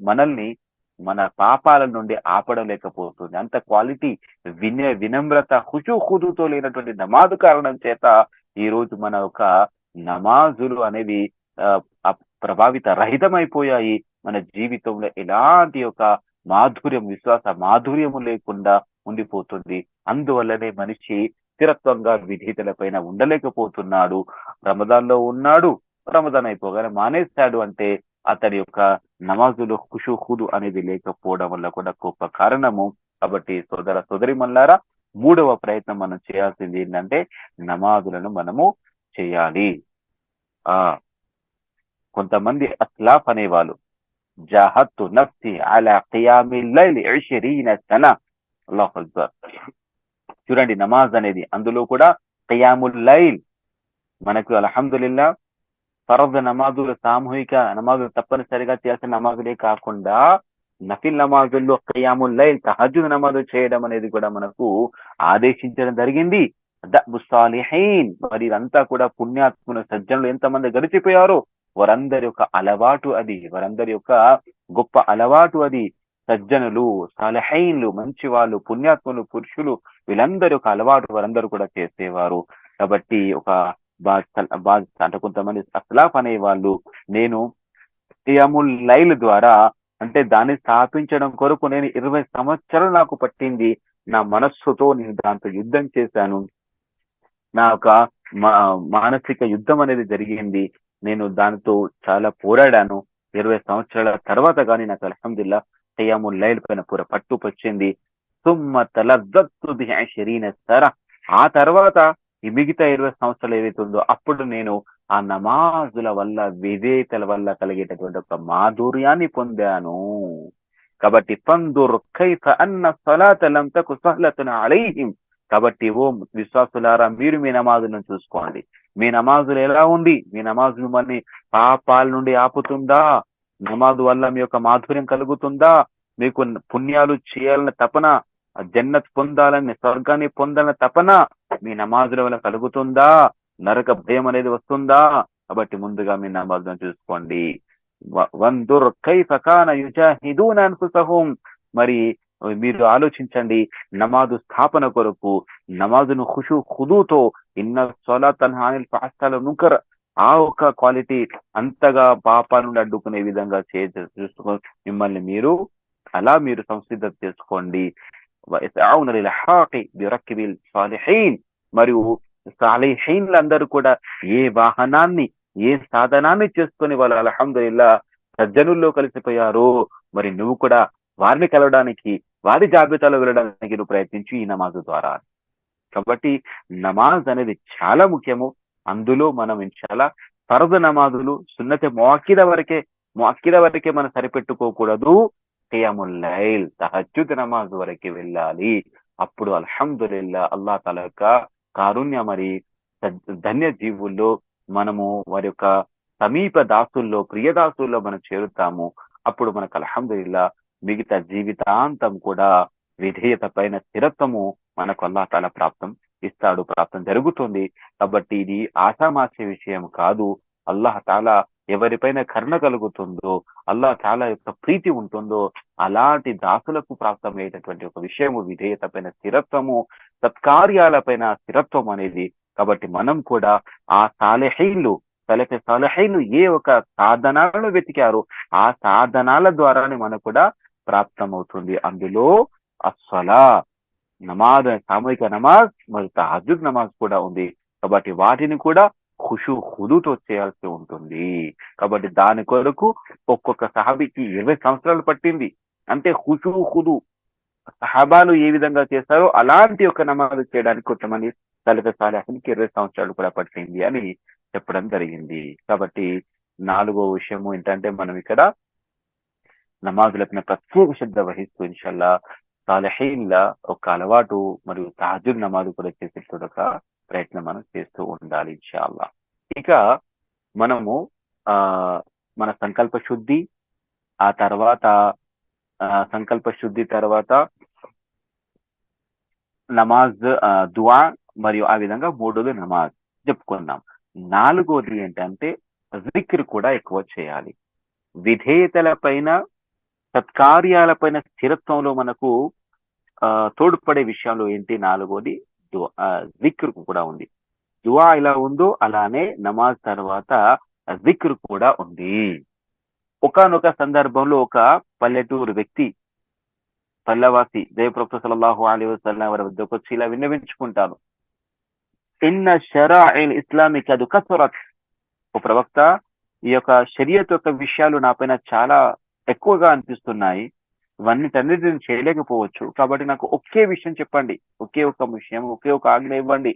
మనల్ని మన పాపాల నుండి ఆపడం లేకపోతుంది. అంత క్వాలిటీ, వినమ్రత, ఖుషూ ఖుదూతో లేనటువంటి నమాజు కారణం చేత ఈ రోజు మన యొక్క నమాజులు అనేవి ప్రభావిత రహితమైపోయాయి. మన జీవితంలో ఎలాంటి ఒక మాధుర్యం, విశ్వాస మాధుర్యము లేకుండా ఉండిపోతుంది. అందువల్లనే మనిషి స్థిరత్వంగా విధేయతల పైన ఉండలేకపోతున్నాడు. రమదాన్లో ఉన్నాడు, రమదాన్ అయిపోగానే మానేస్తాడు అంటే అతడి యొక్క నమాజులు ఖుషూ ఖుదు అనేది లేకపోవడం వల్ల కూడా గొప్ప కారణము. కాబట్టి సోదర సోదరిమల్లారా, 3వ ప్రయత్నం మనం చేయాల్సింది ఏంటంటే నమాజులను మనము చేయాలి. కొంతమంది అస్లాఫ్ అనేవాళ్ళు, జహద్తు నఫ్సి అలా ఖియామిల్ లైల్ 20 సన. అల్లాహు అక్బర్. చూడండి, నమాజ్ అనేది అందులో కూడా ఖియాముల్ లైల్, మనకు అల్హమ్దులిల్లా ఫరద్ నమాజులు, సామూహిక నమాజులు, తప్పనిసరిగా చేయాల్సిన నమాజులే కాకుండా నఫిల్ నమాజుల్లో ఖియాముల్ లైల్, తహజ్జుద్ నమాజు చేయడం అనేది కూడా మనకు ఆదేశించడం జరిగింది. దఅబు సాలిహీన్, మరి ఇదంతా కూడా పుణ్యాత్ముల సజ్జనులు ఎంతమంది గడిచిపోయారో వారందరి యొక్క అలవాటు అది, వారందరి యొక్క గొప్ప అలవాటు అది. సజ్జనులు, సాలిహీన్లు, మంచి వాళ్ళు, పుణ్యాత్ములు, పురుషులు, వీళ్ళందరి యొక్క అలవాటు వారందరూ కూడా చేసేవారు. కాబట్టి ఒక అంటే కొంతమంది అస్లాఫ్ అనే వాళ్ళు, నేను ఖియాముల్ లైల్ ద్వారా, అంటే దాన్ని స్థాపించడం కొరకు నేను 20 సంవత్సరాలు నాకు పట్టింది. నా మనస్సుతో నేను దాంతో యుద్ధం చేశాను. నా యొక్క మానసిక యుద్ధం అనేది జరిగింది. నేను దానితో చాలా పోరాడాను. 20 సంవత్సరాల తర్వాత కానీ నాకు అల్హమ్దులిల్లా ఖియాముల్ లైల్ పైన పట్టు వచ్చింది. సుమ్మ తలద్దత్తు బిహి 20 సర. ఆ తర్వాత ఈ మిగతా 20 సంవత్సరాలు ఏదైతే ఉందో అప్పుడు నేను ఆ నమాజుల వల్ల, విధేయతల వల్ల కలిగేటటువంటి ఒక మాధుర్యాన్ని పొందాను. కాబట్టి ఫందుర్ కైఫ అన్న సలాత లం తకు సహలతున్ అలైహిం. కాబట్టి ఓ విశ్వాసులారా, మీరు మీ నమాజులను చూసుకోండి. మీ నమాజులు ఎలా ఉంది? మీ నమాజులు మన పాపాల నుండి ఆపుతుందా? నమాజు వల్ల మీ యొక్క మాధుర్యం కలుగుతుందా? మీకు పుణ్యాలు చేయాలని తపన, జన్నత్ పొందాలని, స్వర్గాన్ని పొందాలని తపన మీ నమాజుల వల్ల కలుగుతుందా? నరక భయం అనేది వస్తుందా? కాబట్టి ముందుగా మీ నమాజులను చూసుకోండి. వందుర్ కైఫ కాన యుజాహిదూన అన్ఫుసహుం. మరి మీరు ఆలోచించండి, నమాజు స్థాపన కొరకు నమాజును ఖుషూ ఖుదూతో, ఇన్న సలాత తన్హా అనిల్ ఫహ్షాయి వల్ మున్కర్, ఆ ఒక క్వాలిటీ అంతగా పాపాల నుండి అడ్డుకునే విధంగా చూసుకొని మిమ్మల్ని మీరు అలా మీరు సంసిద్ధత చేసుకోండి. సాలిహీన్, మరియు సాలిహీన్లందరూ కూడా ఏ వాహనాన్ని, ఏ సాధనాన్ని చేసుకొని వాళ్ళు అల్హమ్దులిల్లా సజ్జనుల్లో కలిసిపోయారు. మరి నువ్వు కూడా వారిని కలవడానికి, వారి జాబితాలో వెళ్ళడానికి నువ్వు ప్రయత్నించు ఈ నమాజు ద్వారా. కాబట్టి నమాజ్ అనేది చాలా ముఖ్యము. అందులో మనం ఇన్షాల్లా ఫర్ద్ నమాజులు, సున్నత ముఅక్కిద వరకే మనం సరిపెట్టుకోకూడదు. ఖియాముల్ లైల్, తహజ్జుద్ నమాజ్ వరకే వెళ్ళాలి. అప్పుడు అల్హమ్దులిల్లా అల్లాహ్ తాలా యొక్క కారుణ్య, మరి ధన్య జీవుల్లో మనము వారి యొక్క సమీప దాసుల్లో, ప్రియదాసుల్లో మనం చేరుతాము. అప్పుడు మనకు అల్హమ్దులిల్లా మిగతా జీవితాంతం కూడా విధేయత పైన స్థిరత్వము మనకు అల్లాహ్ తాలా ప్రాప్తం జరుగుతుంది. కాబట్టి ఇది ఆషామాషి విషయం కాదు. అల్లాహ్ తాలా ఎవరిపైన కరుణ కలుగుతుందో, అల్లాహ్ తాలా యొక్క ప్రీతి ఉంటుందో అలాంటి దాసులకు ప్రాప్తమయ్యేటటువంటి ఒక విషయము విధేయత పైన స్థిరత్వము, సత్కార్యాలపైన స్థిరత్వం అనేది. కాబట్టి మనం కూడా ఆ సాలెహీన్లు ఏ ఒక సాధనాలను వెతికారో ఆ సాధనాల ద్వారానే మనకు కూడా ప్రాప్తమవుతుంది. అందులో అస్సలా, నమాజ్, సామూహిక నమాజ్ మరియు తహజ్జుద్ నమాజ్ కూడా ఉంది. కాబట్టి వాటిని కూడా ఖుదుతో చేయాల్సి ఉంటుంది. కాబట్టి దాని కొరకు ఒక్కొక్క సహాబీకి 20 సంవత్సరాలు పట్టింది. అంటే ఖుదు సహాబాలు ఏ విధంగా చేస్తారో అలాంటి ఒక నమాజ్ చేయడానికి కొంతమంది సాలిహీన్కి 20 సంవత్సరాలు కూడా పట్టింది అని చెప్పడం జరిగింది. కాబట్టి 4వ విషయము ఏంటంటే మనం ఇక్కడ నమాజులపైన ప్రత్యేక శ్రద్ధ వహిస్తూ ఇన్షాల్లా సాలిహీన్ల ఒక అలవాటు మరియు తహజ్జుద్ నమాజ్ కూడా చేసేటువంటి ఒక ప్రయత్నం మనం చేస్తూ ఉండాలి ఇన్షాల్లా. ఇక మనము మన సంకల్ప శుద్ధి, ఆ తర్వాత సంకల్ప శుద్ధి తర్వాత నమాజ్, దువా, మరియు ఆ విధంగా 3వది నమాజ్ చెప్పుకున్నాం. 4వది ఏంటంటే జిక్ర్ కూడా ఎక్కువ చేయాలి. విధేయతల పైన, సత్కార్యాలపైన స్థిరత్వంలో మనకు తోడ్పడే విషయంలో ఏంటి 4వది జిక్ర్ కూడా ఉంది. దువా ఇలా ఉందో అలానే నమాజ్ తర్వాత జిక్ర్ కూడా ఉంది. ఒకానొక సందర్భంలో ఒక పల్లెటూరు వ్యక్తి, పల్లవాసి దైవప్రవక్త సల్లల్లాహు అలైహి వసల్లం వారి వద్దకు వచ్చి ఇలా విన్నవించుకుంటాను, ఇన్న షరాఇల్ ఇస్లామి కదు కసరత్. ఓ ప్రవక్త, ఈ యొక్క షరియత్ యొక్క విషయాలు నాపైన చాలా ఎక్కువగా అనిపిస్తున్నాయి. ఇవన్నిటన్నిటిని చేయలేకపోవచ్చు. కాబట్టి నాకు ఒకే విషయం చెప్పండి, ఒకే ఒక విషయం, ఒకే ఒక ఆజ్ఞ ఇవ్వండి,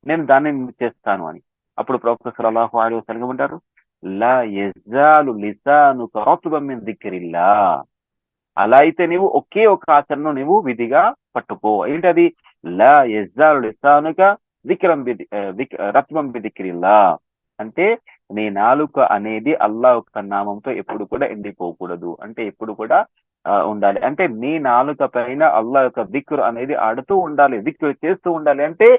నేను దాన్ని చేస్తాను అని. అప్పుడు ప్రవక్త సల్లల్లాహు అలైహి వసల్లం అంటారు, లా యజాలు లిసానుక రత్బం మిన్ జిక్రిల్లాహ్. అలా అయితే నీవు ఒకే ఒక ఆచరణను నీవు విధిగా పట్టుకో. ఏంటది? లా యజాలు లిసానుక రత్బం బి జిక్రిల్లాహ్. అంటే నీ నాలుక అనేది అల్లాహ్ యొక్క నామంతో ఎప్పుడు కూడా ఎండిపోకూడదు. అంటే ఎప్పుడు కూడా ఉండాలి. అంటే నీ నాలుక పైన అల్లాహ్ యొక్క దిక్ర్ అనేది ఆడుతూ ఉండాలి, దిక్ర్ చేస్తూ ఉండాలి. అంటే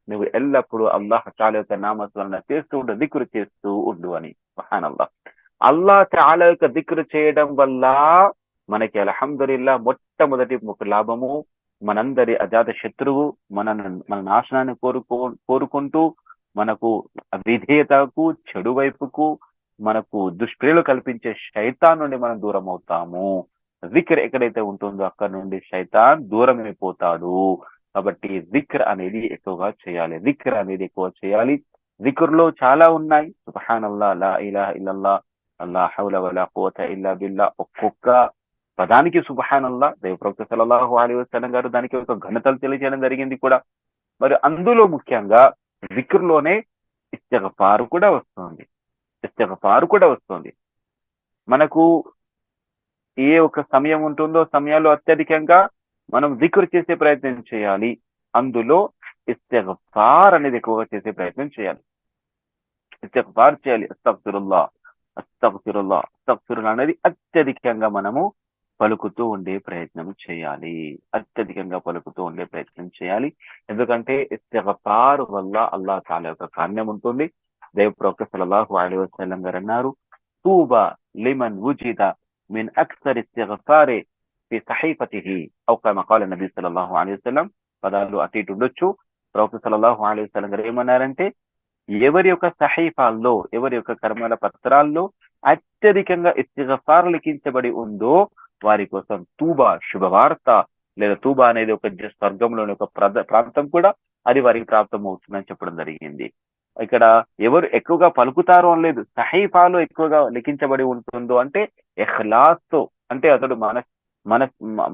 నువ్వు ఎల్లప్పుడూ అల్లాహ్ తాలా యొక్క నామస్మరణ చేస్తూ ఉండు, దిక్ర్ చేస్తూ ఉండు అని. సుబ్హానల్లాహ్. అల్లాహ్ తాలా యొక్క దిక్ర్ చేయడం వల్ల మనకి అల్హమ్దులిల్లా మొట్టమొదటి లాభము, మనందరి అజాత శత్రువు మన నాశనాన్ని కోరుకుంటూ మనకు విధేయతకు, చెడు వైపుకు, మనకు దుష్ప్రేలు కల్పించే శైతాన్ నుండి మనం దూరం అవుతాము. జిక్ర్ ఎక్కడైతే ఉంటుందో అక్కడ నుండి శైతాన్ దూరం అయిపోతాడు. కాబట్టి జిక్ర్ అనేది ఎక్కువగా చేయాలి. జిక్ర్లో చాలా ఉన్నాయి. సుబ్హానల్లాహ్, లా ఇలాహ ఇల్లల్లాహ్, లా హౌల వలా ఖువత ఇల్లా బిల్లాహ్. ఒక్కొక్క పదానికి సుబ్హానల్లాహ్. దైవప్రవక్త సల్లల్లాహు అలైహి వసల్లం గారు దానికి ఒక ఘనతలు తెలియజేయడం జరిగింది కూడా. మరి అందులో ముఖ్యంగా జిక్ర్లోనే ఇస్తిగ్ఫార్ కూడా వస్తుంది. మనకు ఏ ఒక సమయం ఉంటుందో సమయాల్లో అత్యధికంగా మనం జిక్ర్ చేసే ప్రయత్నం చేయాలి. అందులో ఇస్తిగ్ఫార్ అనేది ఎక్కువగా చేసే ప్రయత్నం చేయాలి. ఇస్తిగ్ఫార్ చేయాలి. అస్తగ్ఫిరుల్లాహ్ అనేది అత్యధికంగా మనము పలుకుతూ ఉండే ప్రయత్నం చేయాలి. ఎందుకంటే ఇస్తిగ్ఫార్ వల్ల అల్లాహ్ తాలా యొక్క కారుణ్యం ఉంటుంది. దైవప్రవక్త సల్లల్లాహు అలైహి వసల్లం గారు అన్నారు, తూబా లిమన్ వుజిద మిన్ అక్సర్ ఇస్తిగ్ఫారి ఫి సహీఫతిహి ఔ కమా ఖాల నబీ సల్లల్లాహు అలైహి వసల్లం. పదాలు అటు ఇటు ఉండొచ్చు. ప్రవక్త సల్లల్లాహు అలైహి వసల్లం గారు ఏమన్నారంటే, ఎవరి యొక్క సహీఫాల్లో, ఎవరి యొక్క కర్మల పత్రాల్లో అత్యధికంగా ఇస్తిగ్ఫార్ లిఖించబడి ఉందో వారి కోసం తూబా శుభవార్త లేదా తూబా అనేది ఒక స్వర్గంలోని ఒక ప్రాంతం కూడా అది వారికి ప్రాప్తం అవుతుందని చెప్పడం జరిగింది. ఇక్కడ ఎవరు ఎక్కువగా పలుకుతారో అని లేదు, సహీఫాలో ఎక్కువగా లిఖించబడి ఉంటుందో అంటే ఇఖ్లాస్ తో, అంటే అతడు మన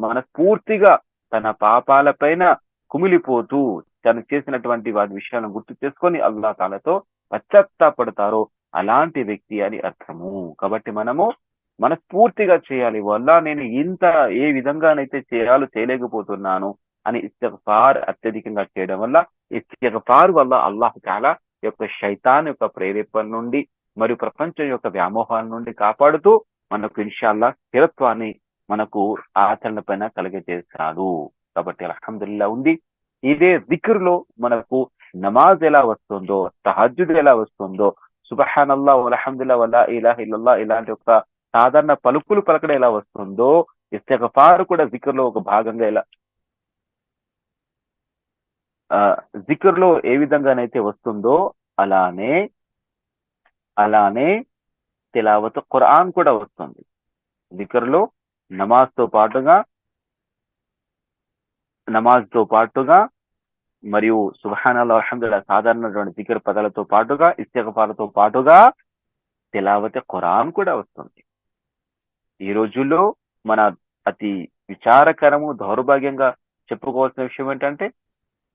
మనస్ఫూర్తిగా తన పాపాల పైన కుమిలిపోతూ తను చేసినటువంటి వారి విషయాలను గుర్తు చేసుకొని అల్లాహ్ తాలాతో పశ్చాత్తాపడతారో అలాంటి వ్యక్తి అని అర్థము. కాబట్టి మనము మనస్ఫూర్తిగా చేయాలి. వల్ల నేను ఇంత ఏ విధంగానైతే చేయలేకపోతున్నాను అని ఇస్తిగ్ఫార్ అత్యధికంగా చేయడం వల్ల, ఇస్తిగ్ఫార్ వల్ల అల్లాహ్ తాలా యొక్క శైతాన్ యొక్క ప్రేరేపణ నుండి మరియు ప్రపంచం యొక్క వ్యామోహాల నుండి కాపాడుతూ మనకు ఇన్షాల్లా స్థిరత్వాన్ని మనకు ఆచరణ పైన కలిగజేస్తాడు. కాబట్టి అల్హమ్దులిల్లా ఉంది. ఇదే జిక్ర్లో మనకు నమాజ్ ఎలా వస్తుందో, తహజ్జుద్ ఎలా వస్తుందో, సుబ్హానల్లాహ్ వల్హమ్దులిల్లాహ్ వలా ఇలాహ ఇల్లల్లాహ్ ఇలాంటి ఒక సాధారణ పలుకులు పలకడం ఎలా వస్తుందో, ఇస్తిగ్ఫార్ కూడా జిక్ర్లో ఒక భాగంగా ఎలా జిక్ర్లో ఏ విధంగానైతే వస్తుందో అలానే అలానే తిలావత్ ఖురాన్ కూడా వస్తుంది. జిక్ర్లో నమాజ్తో పాటుగా మరియు సుబ్హానల్లాహ్ అల్హమ్దులిల్లాహ్ సాధారణటువంటి జిక్ర్ పదాలతో పాటుగా ఇస్తిగ్ఫార్తో పాటుగా తిలావత్ ఖురాన్ కూడా వస్తుంది. ఈ రోజుల్లో మన అతి విచారకరము దౌర్భాగ్యంగా చెప్పుకోవాల్సిన విషయం ఏంటంటే,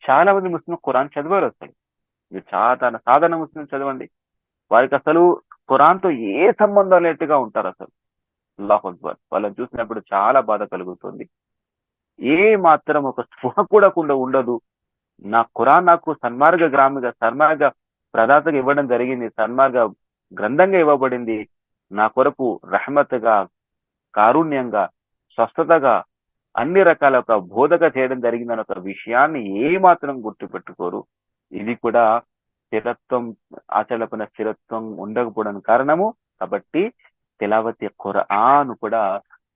చాలా మంది ముస్లిం ఖురాన్ చదివారు. అసలు మీరు సాధారణ ముస్లిం చదవండి, వారికి అసలు ఖురాన్తో ఏ సంబంధం లేనట్టుగా ఉంటారు. అసలు అల్లాహు అక్బర్, వాళ్ళని చూసినప్పుడు చాలా బాధ కలుగుతుంది. ఏ మాత్రం ఒక స్పృహ కూడా ఉండదు. నా ఖురాన్ నాకు సన్మార్గ ప్రదాతగా ఇవ్వడం జరిగింది, సన్మార్గ గ్రంథంగా ఇవ్వబడింది, నా కొరకు రహమత్గా, కారుణ్యంగా, స్వస్థతగా, అన్ని రకాల ఒక బోధగా చేయడం జరిగిందన్న ఒక విషయాన్ని ఏ మాత్రం గుర్తుపెట్టుకోరు. ఇది కూడా స్థిరత్వం, ఆచరణపైన స్థిరత్వం ఉండకపోవడానికి కారణము. కాబట్టి తిలావత్ ఖురాన్ కూడా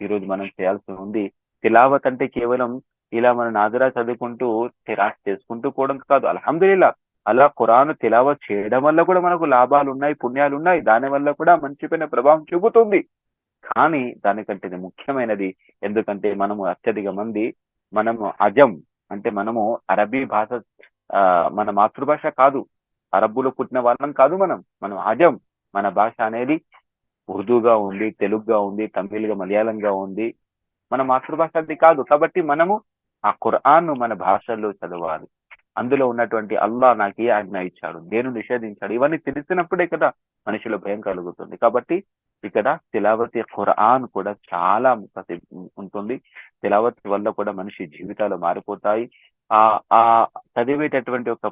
ఈరోజు మనం చేయాల్సి ఉంది. తిలావత్ అంటే కేవలం ఇలా మన నాజరా చదువుకుంటూ తిరాస్ చేసుకుంటూ పోవడం కాదు. అల్హమ్దులిల్లా అలా ఖురాన్ తిలావత్ చేయడం వల్ల కూడా మనకు లాభాలు ఉన్నాయి, పుణ్యాలు ఉన్నాయి, దాని వల్ల కూడా మంచి పైన ప్రభావం చూపుతుంది. కానీ దానికంటే ఇది ముఖ్యమైనది. ఎందుకంటే మనము అత్యధిక మంది మనము అజం, అంటే మనము అరబీ భాష మన మాతృభాష కాదు, అరబ్బులో పుట్టిన వాళ్ళం కాదు. మనం అజం. మన భాష అనేది ఉర్దూగా ఉంది, తెలుగుగా ఉంది, తమిళ్గా, మలయాళంగా ఉంది. మన మాతృభాష అది కాదు. కాబట్టి మనము ఆ ఖురాన్ మన భాషల్లో చదవాలి. అందులో ఉన్నటువంటి అల్లాహ్ నాకు ఏ ఆజ్ఞ ఇచ్చాడు, దేని నిషేధించాడు, ఇవన్నీ తెలిసినప్పుడే కదా మనిషిలో భయం కలుగుతుంది. కాబట్టి ఇక్కడ తిలావత్ ఖురాన్ కూడా చాలా ఉంటుంది. తిలావత్ వల్ల కూడా మనిషి జీవితాలు మారిపోతాయి. ఆ ఆ చదివేటటువంటి ఒక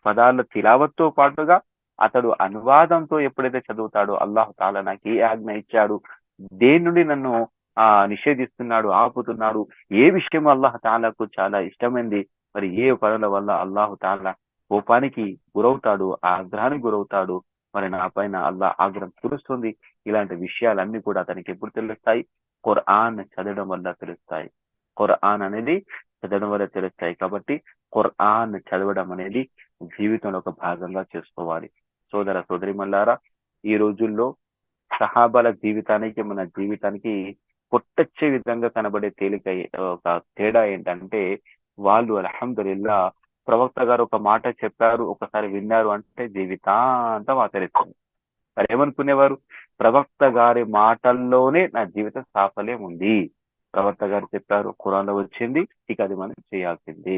పదాల తిలావత్తో పాటుగా అతడు అనువాదంతో ఎప్పుడైతే చదువుతాడో, అల్లాహ్ తాలా నాకు ఏ ఆజ్ఞ ఇచ్చాడు, దేని నుండి నన్ను నిషేధిస్తున్నాడు, ఆపుతున్నాడు, ఏ విషయం అల్లాహ్ తాలాకు చాలా ఇష్టమైంది, మరి ఏ పనుల వల్ల అల్లాహ్ తాలా కోపానికి గురవుతాడు, ఆగ్రహానికి గురవుతాడు, మరి నా పైన అల్లాహ్ ఆగ్రహం తెలుస్తుంది. ఇలాంటి విషయాలన్నీ కూడా అతనికి ఎప్పుడు తెలుస్తాయి? ఖురాన్ చదవడం వల్ల తెలుస్తాయి. ఖురాన్ అనేది చదవడం వల్ల తెలుస్తాయి. కాబట్టి ఖురాన్ చదవడం అనేది జీవితంలో ఒక భాగంగా చేసుకోవాలి. సోదర సోదరిమల్లారా, ఈ రోజుల్లో సహాబాల జీవితానికి మన జీవితానికి కొట్టొచ్చే విధంగా కనబడే ఒక తేడా ఏంటంటే, వాళ్ళు అల్హమ్దులిల్లా ప్రవక్త గారు ఒక మాట చెప్పారు, ఒకసారి విన్నారు అంటే జీవితాంతం ఆచరిస్తారు. మరి ఏమనుకునేవారు? ప్రవక్త గారి మాటల్లోనే నా జీవిత సాఫల్యం ఉంది, ప్రవక్త గారు చెప్పారు, ఖురాన్లో వచ్చింది, ఇక అది మనం చేయాల్సింది.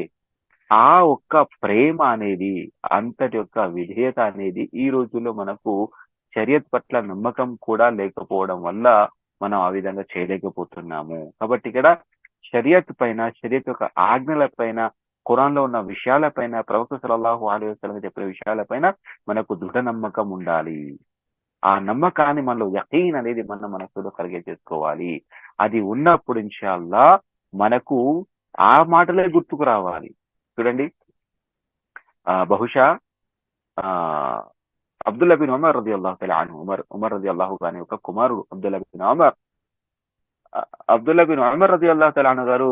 ఆ ఒక్క ప్రేమ అనేది, అంతటి యొక్క విధేయత అనేది ఈ రోజుల్లో మనకు షరియత్ పట్ల నమ్మకం కూడా లేకపోవడం వల్ల మనం ఆ విధంగా చేయలేకపోతున్నాము. కాబట్టి ఇక్కడ షరియత్ యొక్క ఆజ్ఞల పైన, ఖురాన్లో ఉన్న విషయాల పైన, ప్రవక్త సల్లల్లాహు అలైహి వసల్లం చెప్పిన విషయాల పైన మనకు దృఢ నమ్మకం ఉండాలి. ఆ నమ్మకాన్ని మనలో యకీన్ అనేది మన మనసులో కలిగే చేసుకోవాలి. అది ఉన్నప్పుడు ఇన్షాల్లా మనకు ఆ మాటలే గుర్తుకు రావాలి. చూడండి, బహుశా ఆ అబ్దుల్లా బిన్ ఉమర్ రదియల్లాహు తఆలా అన్హు, ఉమర్ రదియల్లాహు అనే ఒక కుమారుడు అబ్దుల్లా బిన్ ఉమర్ రదియల్లాహు తఆలా అన్హు గారు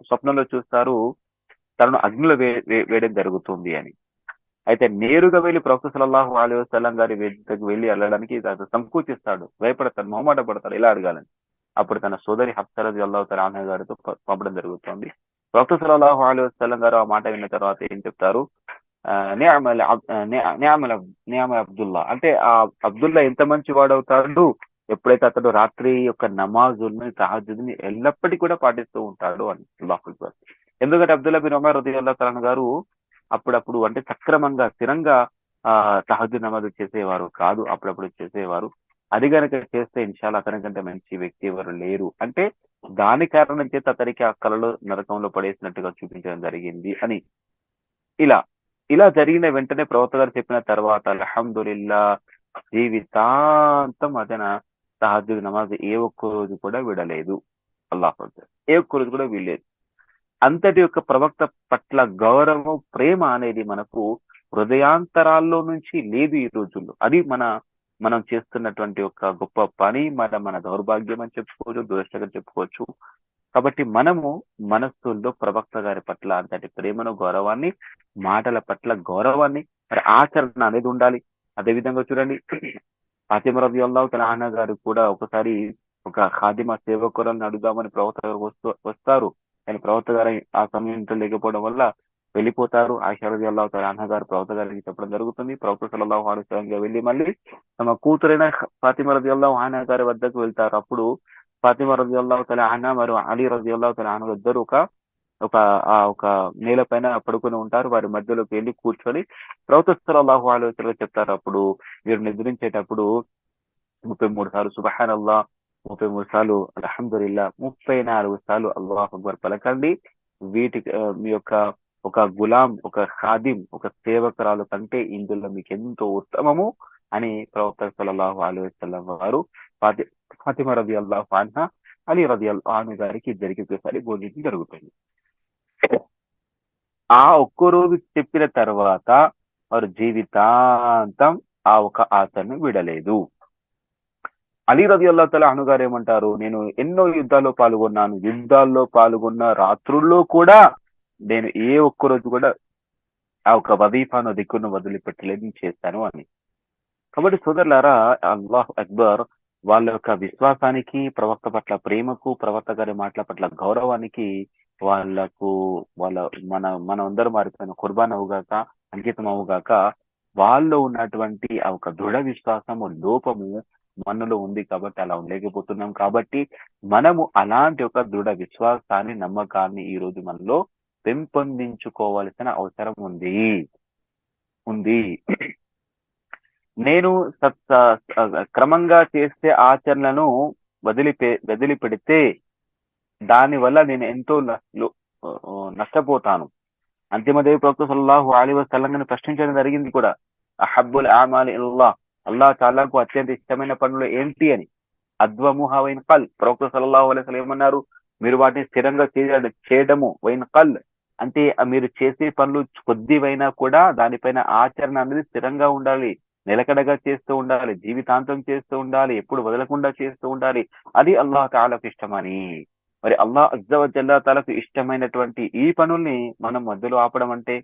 స్వప్నంలో చూస్తారు, తనను అగ్నిలో వేయడం జరుగుతుంది అని. అయితే నేరుగా వెళ్ళి ప్రవక్త సల్లల్లాహు అలైహి వసల్లం గారి వెళ్ళడానికి వెళ్ళడానికి సంకోచిస్తాడు, భయపడతాడు, మొహమాట పడతాడు ఇలా అడగాలని. అప్పుడు తన సోదరి హఫ్సా రలియల్లాహు తఆలా అన్హా గారితో పంపడం జరుగుతుంది. ప్రవక్త సల్లల్లాహు అలైహి వసల్లం గారు ఆ మాట విన్న తర్వాత ఏం చెప్తారు, నిఅమల్ నిఅమల్ అబ్దుల్లా, అంటే ఆ అబ్దుల్లా ఎంత మంచి వాడవుతాడు ఎప్పుడైతే అతడు రాత్రి యొక్క నమాజుల్ని తహజ్జుద్ని ఎల్లప్పటికీ కూడా పాటిస్తూ ఉంటాడు అని. అల్లాహు అక్బర్. ఎందుకంటే అబ్దుల్లా బిన్ ఉమర్ రలియల్లాహు తఆలా గారు అప్పుడప్పుడు అంటే సక్రమంగా స్థిరంగా తహజ్జుద్ నమాజ్ చేసేవారు కాదు, అప్పుడప్పుడు చేసేవారు. అది గనక చేస్తే ఇన్షాల్లా అతనికంటే మంచి వ్యక్తి ఎవరు లేరు అంటే దాని కారణం చేత అతనికి ఆ కలలో నరకంలో పడేసినట్టుగా చూపించడం జరిగింది అని. ఇలా ఇలా జరిగిన వెంటనే ప్రవక్త గారు చెప్పిన తర్వాత అల్హమ్దులిల్లా జీవితాంతం అతను తహజ్జుద్ నమాజ్ ఏ ఒక్క రోజు కూడా విడలేదు. అల్లాహ్ అక్బర్. ఏ ఒక్క రోజు కూడా వీడలేదు. అంతటి యొక్క ప్రవక్త పట్ల గౌరవం, ప్రేమ అనేది మనకు హృదయాంతరాల్లో నుంచి లేదు ఈ రోజుల్లో. అది మనం చేస్తున్నటువంటి ఒక గొప్ప పని, మన దౌర్భాగ్యం అని చెప్పుకోవచ్చు, దురదృష్టంగా చెప్పుకోవచ్చు. కాబట్టి మనము మనస్సుల్లో ప్రవక్త గారి పట్ల అంతటి ప్రేమను, గౌరవాన్ని, మాటల పట్ల గౌరవాన్ని, మరి ఆచరణ అనేది ఉండాలి. అదే విధంగా చూడండి, ఫాతిమా రలియల్లాహు తఆలా అన్హా గారు కూడా ఒకసారి ఒక ఖాదిమా సేవకురాలను అడుగుదామని ప్రవక్త గారు వస్తారు. కానీ ప్రవక్త గారు ఆ సమయంలో లేకపోవడం వల్ల వెళ్ళిపోతారు. ఆయిషా రలియల్లాహు తఆలా అన్హా గారు ప్రవక్త గారికి చెప్పడం జరుగుతుంది. ప్రవక్త సల్లల్లాహు అలైహి వసల్లం వెళ్ళి మళ్ళీ తమ కూతురైన ఫాతిమా రలియల్లాహు అన్హా గారి వద్దకు వెళ్తారు. అప్పుడు ఫాతిమా రలియల్లాహు తఆలా అన్హా మరియు అలీ రలియల్లాహు తఆలా అన్హు ఇద్దరు ఒక ఒక నేల పైన పడుకొని ఉంటారు. వారి మధ్యలోకి వెళ్ళి కూర్చొని ప్రవక్త సల్లల్లాహు అలైహి వసల్లం చెప్తారు, అప్పుడు మీరు నిద్రించేటప్పుడు 33 సార్లు సుబ్హానల్లాహ్, 33 సార్లు అల్హమ్దులిల్లాహ్, 34 సార్లు అల్లాహు అక్బర్ పలకండి. వీటికి మీ యొక్క ఒక గులాం, ఒక ఖాదిం, ఒక సేవకురాలు కంటే ఇందులో మీకు ఎంతో ఉత్తమము అని ప్రవక్త సల్లల్లాహు అలైహి వసల్లం వారు ఫాతిమా రలియల్లాహు అన్హా, అలీ రలియల్లాహు అన్హు గారికి ఇద్దరికి ఒకేసారి బోధించడం జరుగుతుంది. ఆ ఒక్క రోజు చెప్పిన తర్వాత వారు జీవితాంతం ఆ ఒక ఆచరణ విడలేదు. అలీ రలియల్లాహు తఆలా అన్హు గారు ఏమంటారు, నేను ఎన్నో యుద్ధాల్లో పాల్గొన్నాను. యుద్ధాల్లో పాల్గొన్న రాత్రుల్లో కూడా నేను ఏ ఒక్క రోజు కూడా ఆ ఒక వదీఫాను దిక్కును వదిలిపెట్టలేదు, చేశాను అని. కాబట్టి సోదరులారా, అల్లాహ్ అక్బర్, వాళ్ళ యొక్క విశ్వాసానికి, ప్రవక్త పట్ల ప్రేమకు, ప్రవక్త గారి మాటల పట్ల గౌరవానికి వాళ్ళకు వాళ్ళ మన అందరం వారిపైన కుర్బాన్ అవుగాక, అంకితం అవుగాక. వాళ్ళు ఉన్నటువంటి ఆ ఒక దృఢ విశ్వాసము లోపము మనలో ఉంది కాబట్టి అలా ఉండలేకపోతున్నాం. కాబట్టి మనము అలాంటి ఒక దృఢ విశ్వాసాన్ని, నమ్మకాన్ని ఈ రోజు మనలో పెంపొందించుకోవాల్సిన అవసరం ఉంది. నేను క్రమంగా చేసే ఆచరణను వదిలిపెడితే దానివల్ల నేను ఎంతో నష్టపోతాను. అంతిమదేవి ప్రవక్త సల్లల్లాహు అలైహి వసల్లం ప్రశ్నించడం జరిగింది కూడా, అహబ్బుల్ అమాలి ఇలల్లాహ్, అల్లాహ్ తాలాకు అత్యంత ఇష్టమైన పనులు ఏంటి అని. అద్వముహా వైన్ కల్, ప్రవక్త సల్లల్లాహు అలైహి వసల్లం ఏమన్నారు, మీరు వాటిని స్థిరంగా చేయడము, వైన్ కల్ అంటే మీరు చేసే పనులు కొద్దివైనా కూడా దానిపైన ఆచరణ అనేది స్థిరంగా ఉండాలి, నిలకడగా చేస్తూ ఉండాలి, జీవితాంతం చేస్తూ ఉండాలి, ఎప్పుడు వదలకుండా చేస్తూ ఉండాలి. అది అల్లాహ్ తాలాకు ఇష్టమని. మరి అల్లాహ్ అజ్జ వ జల్లా తాలాకు ఇష్టమైనటువంటి ఈ పనుల్ని మనం మధ్యలో ఆపడం అంటే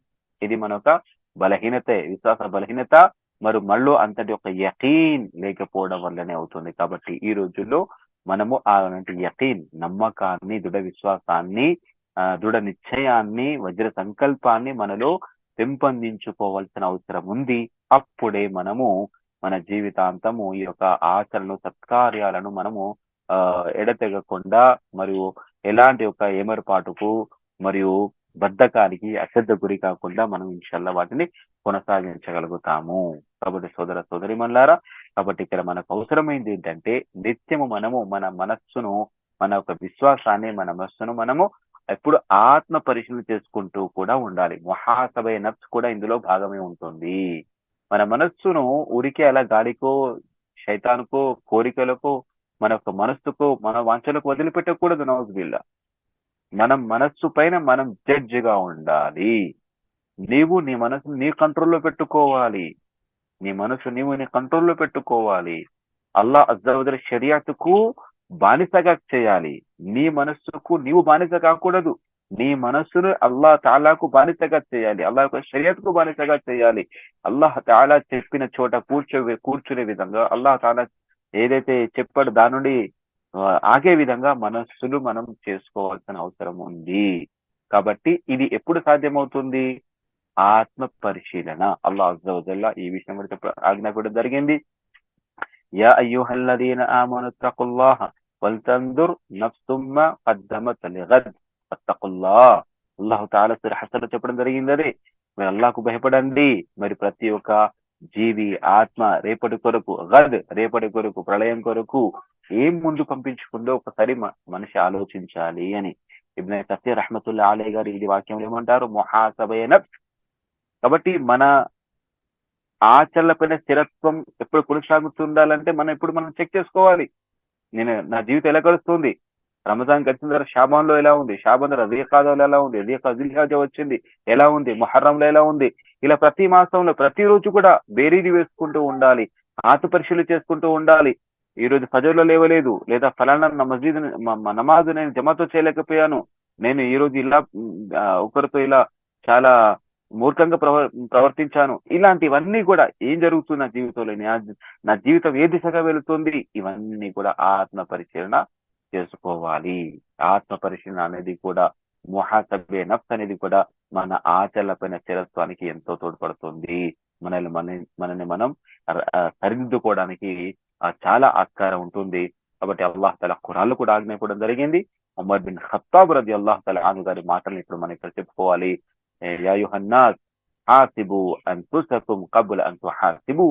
ఇది మన ఒక బలహీనతే, విశ్వాస బలహీనత. మరి మళ్ళీ అంతటి ఒక యకీన్ లేకపోవడం వల్లనే అవుతుంది. కాబట్టి ఈ రోజుల్లో మనము అలాంటి యకీన్, నమ్మకాన్ని, దృఢ విశ్వాసాన్ని, దృఢ నిశ్చయాన్ని, వజ్ర సంకల్పాన్ని మనలో పెంపొందించుకోవాల్సిన అవసరం ఉంది. అప్పుడే మనము మన జీవితాంతము ఈ యొక్క ఆచరణ, సత్కార్యాలను మనము ఎడతెగకుండా మరియు ఎలాంటి ఒక ఏమరపాటుకు మరియు బద్ధకానికి అశ్రద్ధ గురి కాకుండా మనం ఇన్షాల్లా వాటిని కొనసాగించగలుగుతాము. కాబట్టి సోదర సోదరిమణులారా, కాబట్టి ఇక్కడ మనకు అవసరమైంది ఏంటంటే నిత్యము మనము మన మనస్సును, మన యొక్క విశ్వాసాన్ని, మన మనస్సును మనము ఎప్పుడు ఆత్మ పరిశీలన చేసుకుంటూ కూడా ఉండాలి. ముహాసబే నఫ్స్ కూడా ఇందులో భాగమే ఉంటుంది. మన మనస్సును ఊరికే అలా గాలికో, శైతానుకో, కోరికలకో, మన యొక్క మనస్సుకు, మన వాంఛలకు వదిలిపెట్టకూడదు. నౌజుబిల్లా. మనం మనస్సు పైన మనం జడ్జిగా ఉండాలి. నీవు నీ మనసును నీ కంట్రోల్లో పెట్టుకోవాలి. నీవు నీ కంట్రోల్లో పెట్టుకోవాలి. అల్లాహ్ అజ్జ వ జల్ షరియతుకు బానిసగా చేయాలి. నీ మనస్సుకు నీవు బానిస కాకూడదు. నీ మనస్సును అల్లాహ్ తాలాకు బానిసగా చేయాలి. అల్లాహ్ యొక్క షరియతుకు బానిసగా చేయాలి. అల్లాహ్ తాలా చెప్పిన చోట కూర్చునే విధంగా, అల్లాహ్ తాలా ఏదైతే చెప్పాడో దాని నుండి ఆగే విధంగా మనస్సులు మనం చేసుకోవాల్సిన అవసరం ఉంది. కాబట్టి ఇది ఎప్పుడు సాధ్యమవుతుంది? ఆత్మ పరిశీలన. అల్లాహ్ అజ్జ వజల్ల ఈ విషయం కూడా ఆజ్ఞాపించడం జరిగింది. యా అయ్యుహల్లదీన ఆమను తఖుల్లాహ వల్తందుర్ నఫ్సుమ్ మా ఖద్దమత్ లిగద్ వత్తఖుల్లాహ్. అల్లాహ్ తఆలా సూరా హష్ర్‌లో చెప్పడం జరిగింది అదే. మీరు అల్లాహ్‌కు భయపడండి. మరి ప్రతి ఒక్క జీవి ఆత్మ రేపటి కొరకు రేపటి కొరకు ప్రళయం కొరకు ఏం ముందు పంపించుకుందో ఒకసారి మనిషి ఆలోచించాలి అని ఇబ్న్ కసీర్ రహ్మతుల్లాహి అలైహి గారు ఈ వాక్యంలో ఏమంటారు? ముహాసబయ నఫ్స్. కాబట్టి మన ఆచరణలపైన స్థిరత్వం ఎప్పుడు కొనసాగుతుండాలంటే మనం చెక్ చేసుకోవాలి. నా జీవితం ఎలా గడుస్తుంది? రంజాన్ గడిచిన తర్వాత షాబాన్‌లో ఎలా ఉంది? షాబాన్ తర్వాత జిల్‌ఖాదాలో ఎలా ఉంది? జిల్‌హిజ్జా వచ్చింది ఎలా ఉంది? ముహర్రంలో ఎలా ఉంది? ఇలా ప్రతి మాసంలో ప్రతిరోజు కూడా బేరీజు వేసుకుంటూ ఉండాలి. ఆత్మ పరిశీలన చేసుకుంటూ ఉండాలి. ఈరోజు ఫజర్‌లో లేవలేదు, లేదా ఫలానా నమాజ్ నేను జమాతో చేయలేకపోయాను. నేను ఈరోజు ఇలా ఒకరితో ఇలా చాలా మూర్ఖంగా ప్రవర్తించాను. ఇలాంటివన్నీ కూడా ఏం జరుగుతుంది నా జీవితంలో? నా జీవితం ఏ దిశగా వెళుతుంది? ఇవన్నీ కూడా ఆత్మ పరిశీలన చేసుకోవాలి. ఆత్మ పరిశీలన అనేది కూడా ముహాసబే నఫ్స్ అనేది కూడా మన ఆచరణలపైన స్థిరత్వానికి ఎంతో తోడ్పడుతుంది. మనల్ని మనం సరిదిద్దుకోవడానికి చాలా ఆస్కారం ఉంటుంది. కాబట్టి అల్లాహ్ తఆలా ఖురాన్‌లో కూడా ఆజ్ఞాపించడం జరిగింది. ఉమర్ బిన్ ఖత్తాబ్ రలియల్లాహు తఆలా అన్హు గారి మాటలను ఇప్పుడు మనం ఇక్కడ చెప్పుకోవాలి. యా అయ్యుహన్నాస్ హాసిబు అన్ఫుసకుమ్ కబ్ల అన్ తుహాసిబు.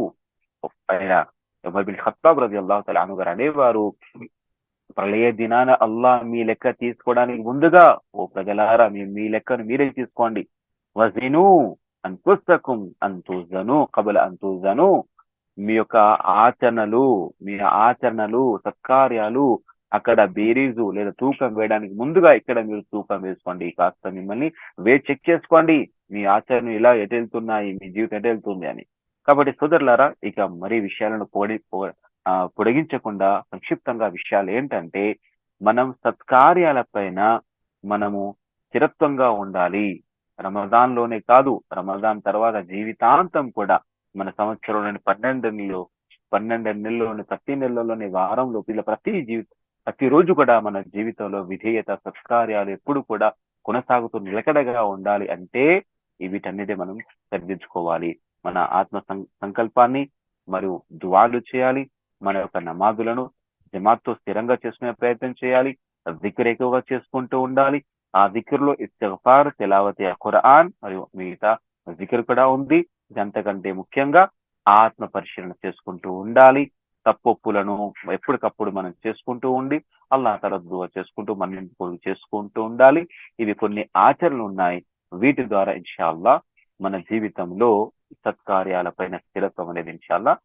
ఉమర్ బిన్ ఖత్తాబ్ రలియల్లాహు తఆలా అన్హు గారు అనేవారు, ప్రళయ దినాన అల్లాహ్ మీ లెక్క తీసుకోవడానికి ముందుగా ఓ ప్రజలారా మీ లెక్కను మీరే తీసుకోండి. వజిను అన్ఫుసకుమ్ అన్ తుజను కబ్ల అన్ తుజను. మీ ఆచరణలు సత్కార్యాలు అక్కడ బేరీజు లేదా తూకం వేయడానికి ముందుగా ఇక్కడ మీరు తూకం వేసుకోండి. కాస్త మిమ్మల్ని చెక్ చేసుకోండి. మీ ఆచరణ ఇలా ఎటు వెళ్తున్నాయి, మీ జీవితం ఎటు వెళ్తుంది అని. కాబట్టి సోదరులారా, ఇక మరి విషయాలను పొడిగించకుండా సంక్షిప్తంగా విషయాలు ఏంటంటే, మనం సత్కార్యాలపైన మనము స్థిరత్వంగా ఉండాలి. రమజాన్ లోనే కాదు, రమజాన్ తర్వాత జీవితాంతం కూడా మన సంవత్సరంలోని 12 నెలల్లోని ప్రతి నెలలోని వారంలో ఇలా ప్రతిరోజు కూడా మన జీవితంలో విధేయత సత్కార్యాలు ఎప్పుడు కూడా కొనసాగుతూ నిలకడగా ఉండాలి అంటే వీటన్నిటి మనం సరిదిద్దుకోవాలి. మన ఆత్మ సంకల్పాన్ని మరియు దువాలు చేయాలి. మన యొక్క నమాజులను జమాత్తో స్థిరంగా చేసుకునే ప్రయత్నం చేయాలి. జిక్ర్ ఎక్కువగా చేసుకుంటూ ఉండాలి. ఆ జిక్ర్లో ఇస్తిగ్ఫార్, తిలావతి ఖురాన్ మరియు మిగతా జిక్ర్ కూడా ఉంది. అంతకంటే ముఖ్యంగా ఆత్మ పరిశీలన చేసుకుంటూ ఉండాలి. తప్పొప్పులను ఎప్పటికప్పుడు మనం చేసుకుంటూ ఉండి అల్లాహ్ తఆలా దుఆ చేసుకుంటూ మనం చేసుకుంటూ ఉండాలి. ఇవి కొన్ని ఆచరణలు ఉన్నాయి. వీటి ద్వారా ఇన్షాల్లాహ్ మన జీవితంలో సత్కార్యాలపైన స్థిరత్వం అనేది ఇన్షాల్లాహ్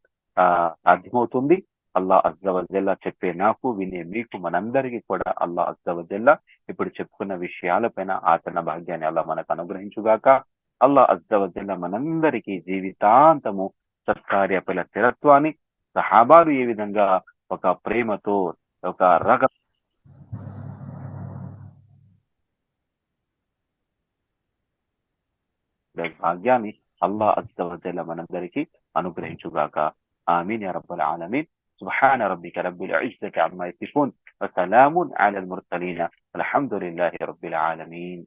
సాధ్యమవుతుంది. అల్లాహ్ అజ్జ వజల్ల చెప్పే నాకు, వినే మీకు, మనందరికీ కూడా అల్లాహ్ అజ్జ వజల్ల ఇప్పుడు చెప్పుకున్న విషయాలపైన ఆచరణ భాగ్యాన్ని అల్లాహ్ మనకు అనుగ్రహించుగాక. అల్లాహ్ అజ్జ వజల్ల మనందరికీ జీవితాంతము సత్కార్యపైన స్థిరత్వాన్ని, సహాబాలు ఏ విధంగా ఒక ప్రేమతో ఒక భాగ్యాన్ని అల్లాహ్ అజ్జ వజల్ల మనందరికీ అనుగ్రహించుగాక. ఆమీన్ యా రబ్బల్ ఆలమీన్. سبحان ربك رب العزة عما يصفون وسلام على المرسلين الحمد لله رب العالمين.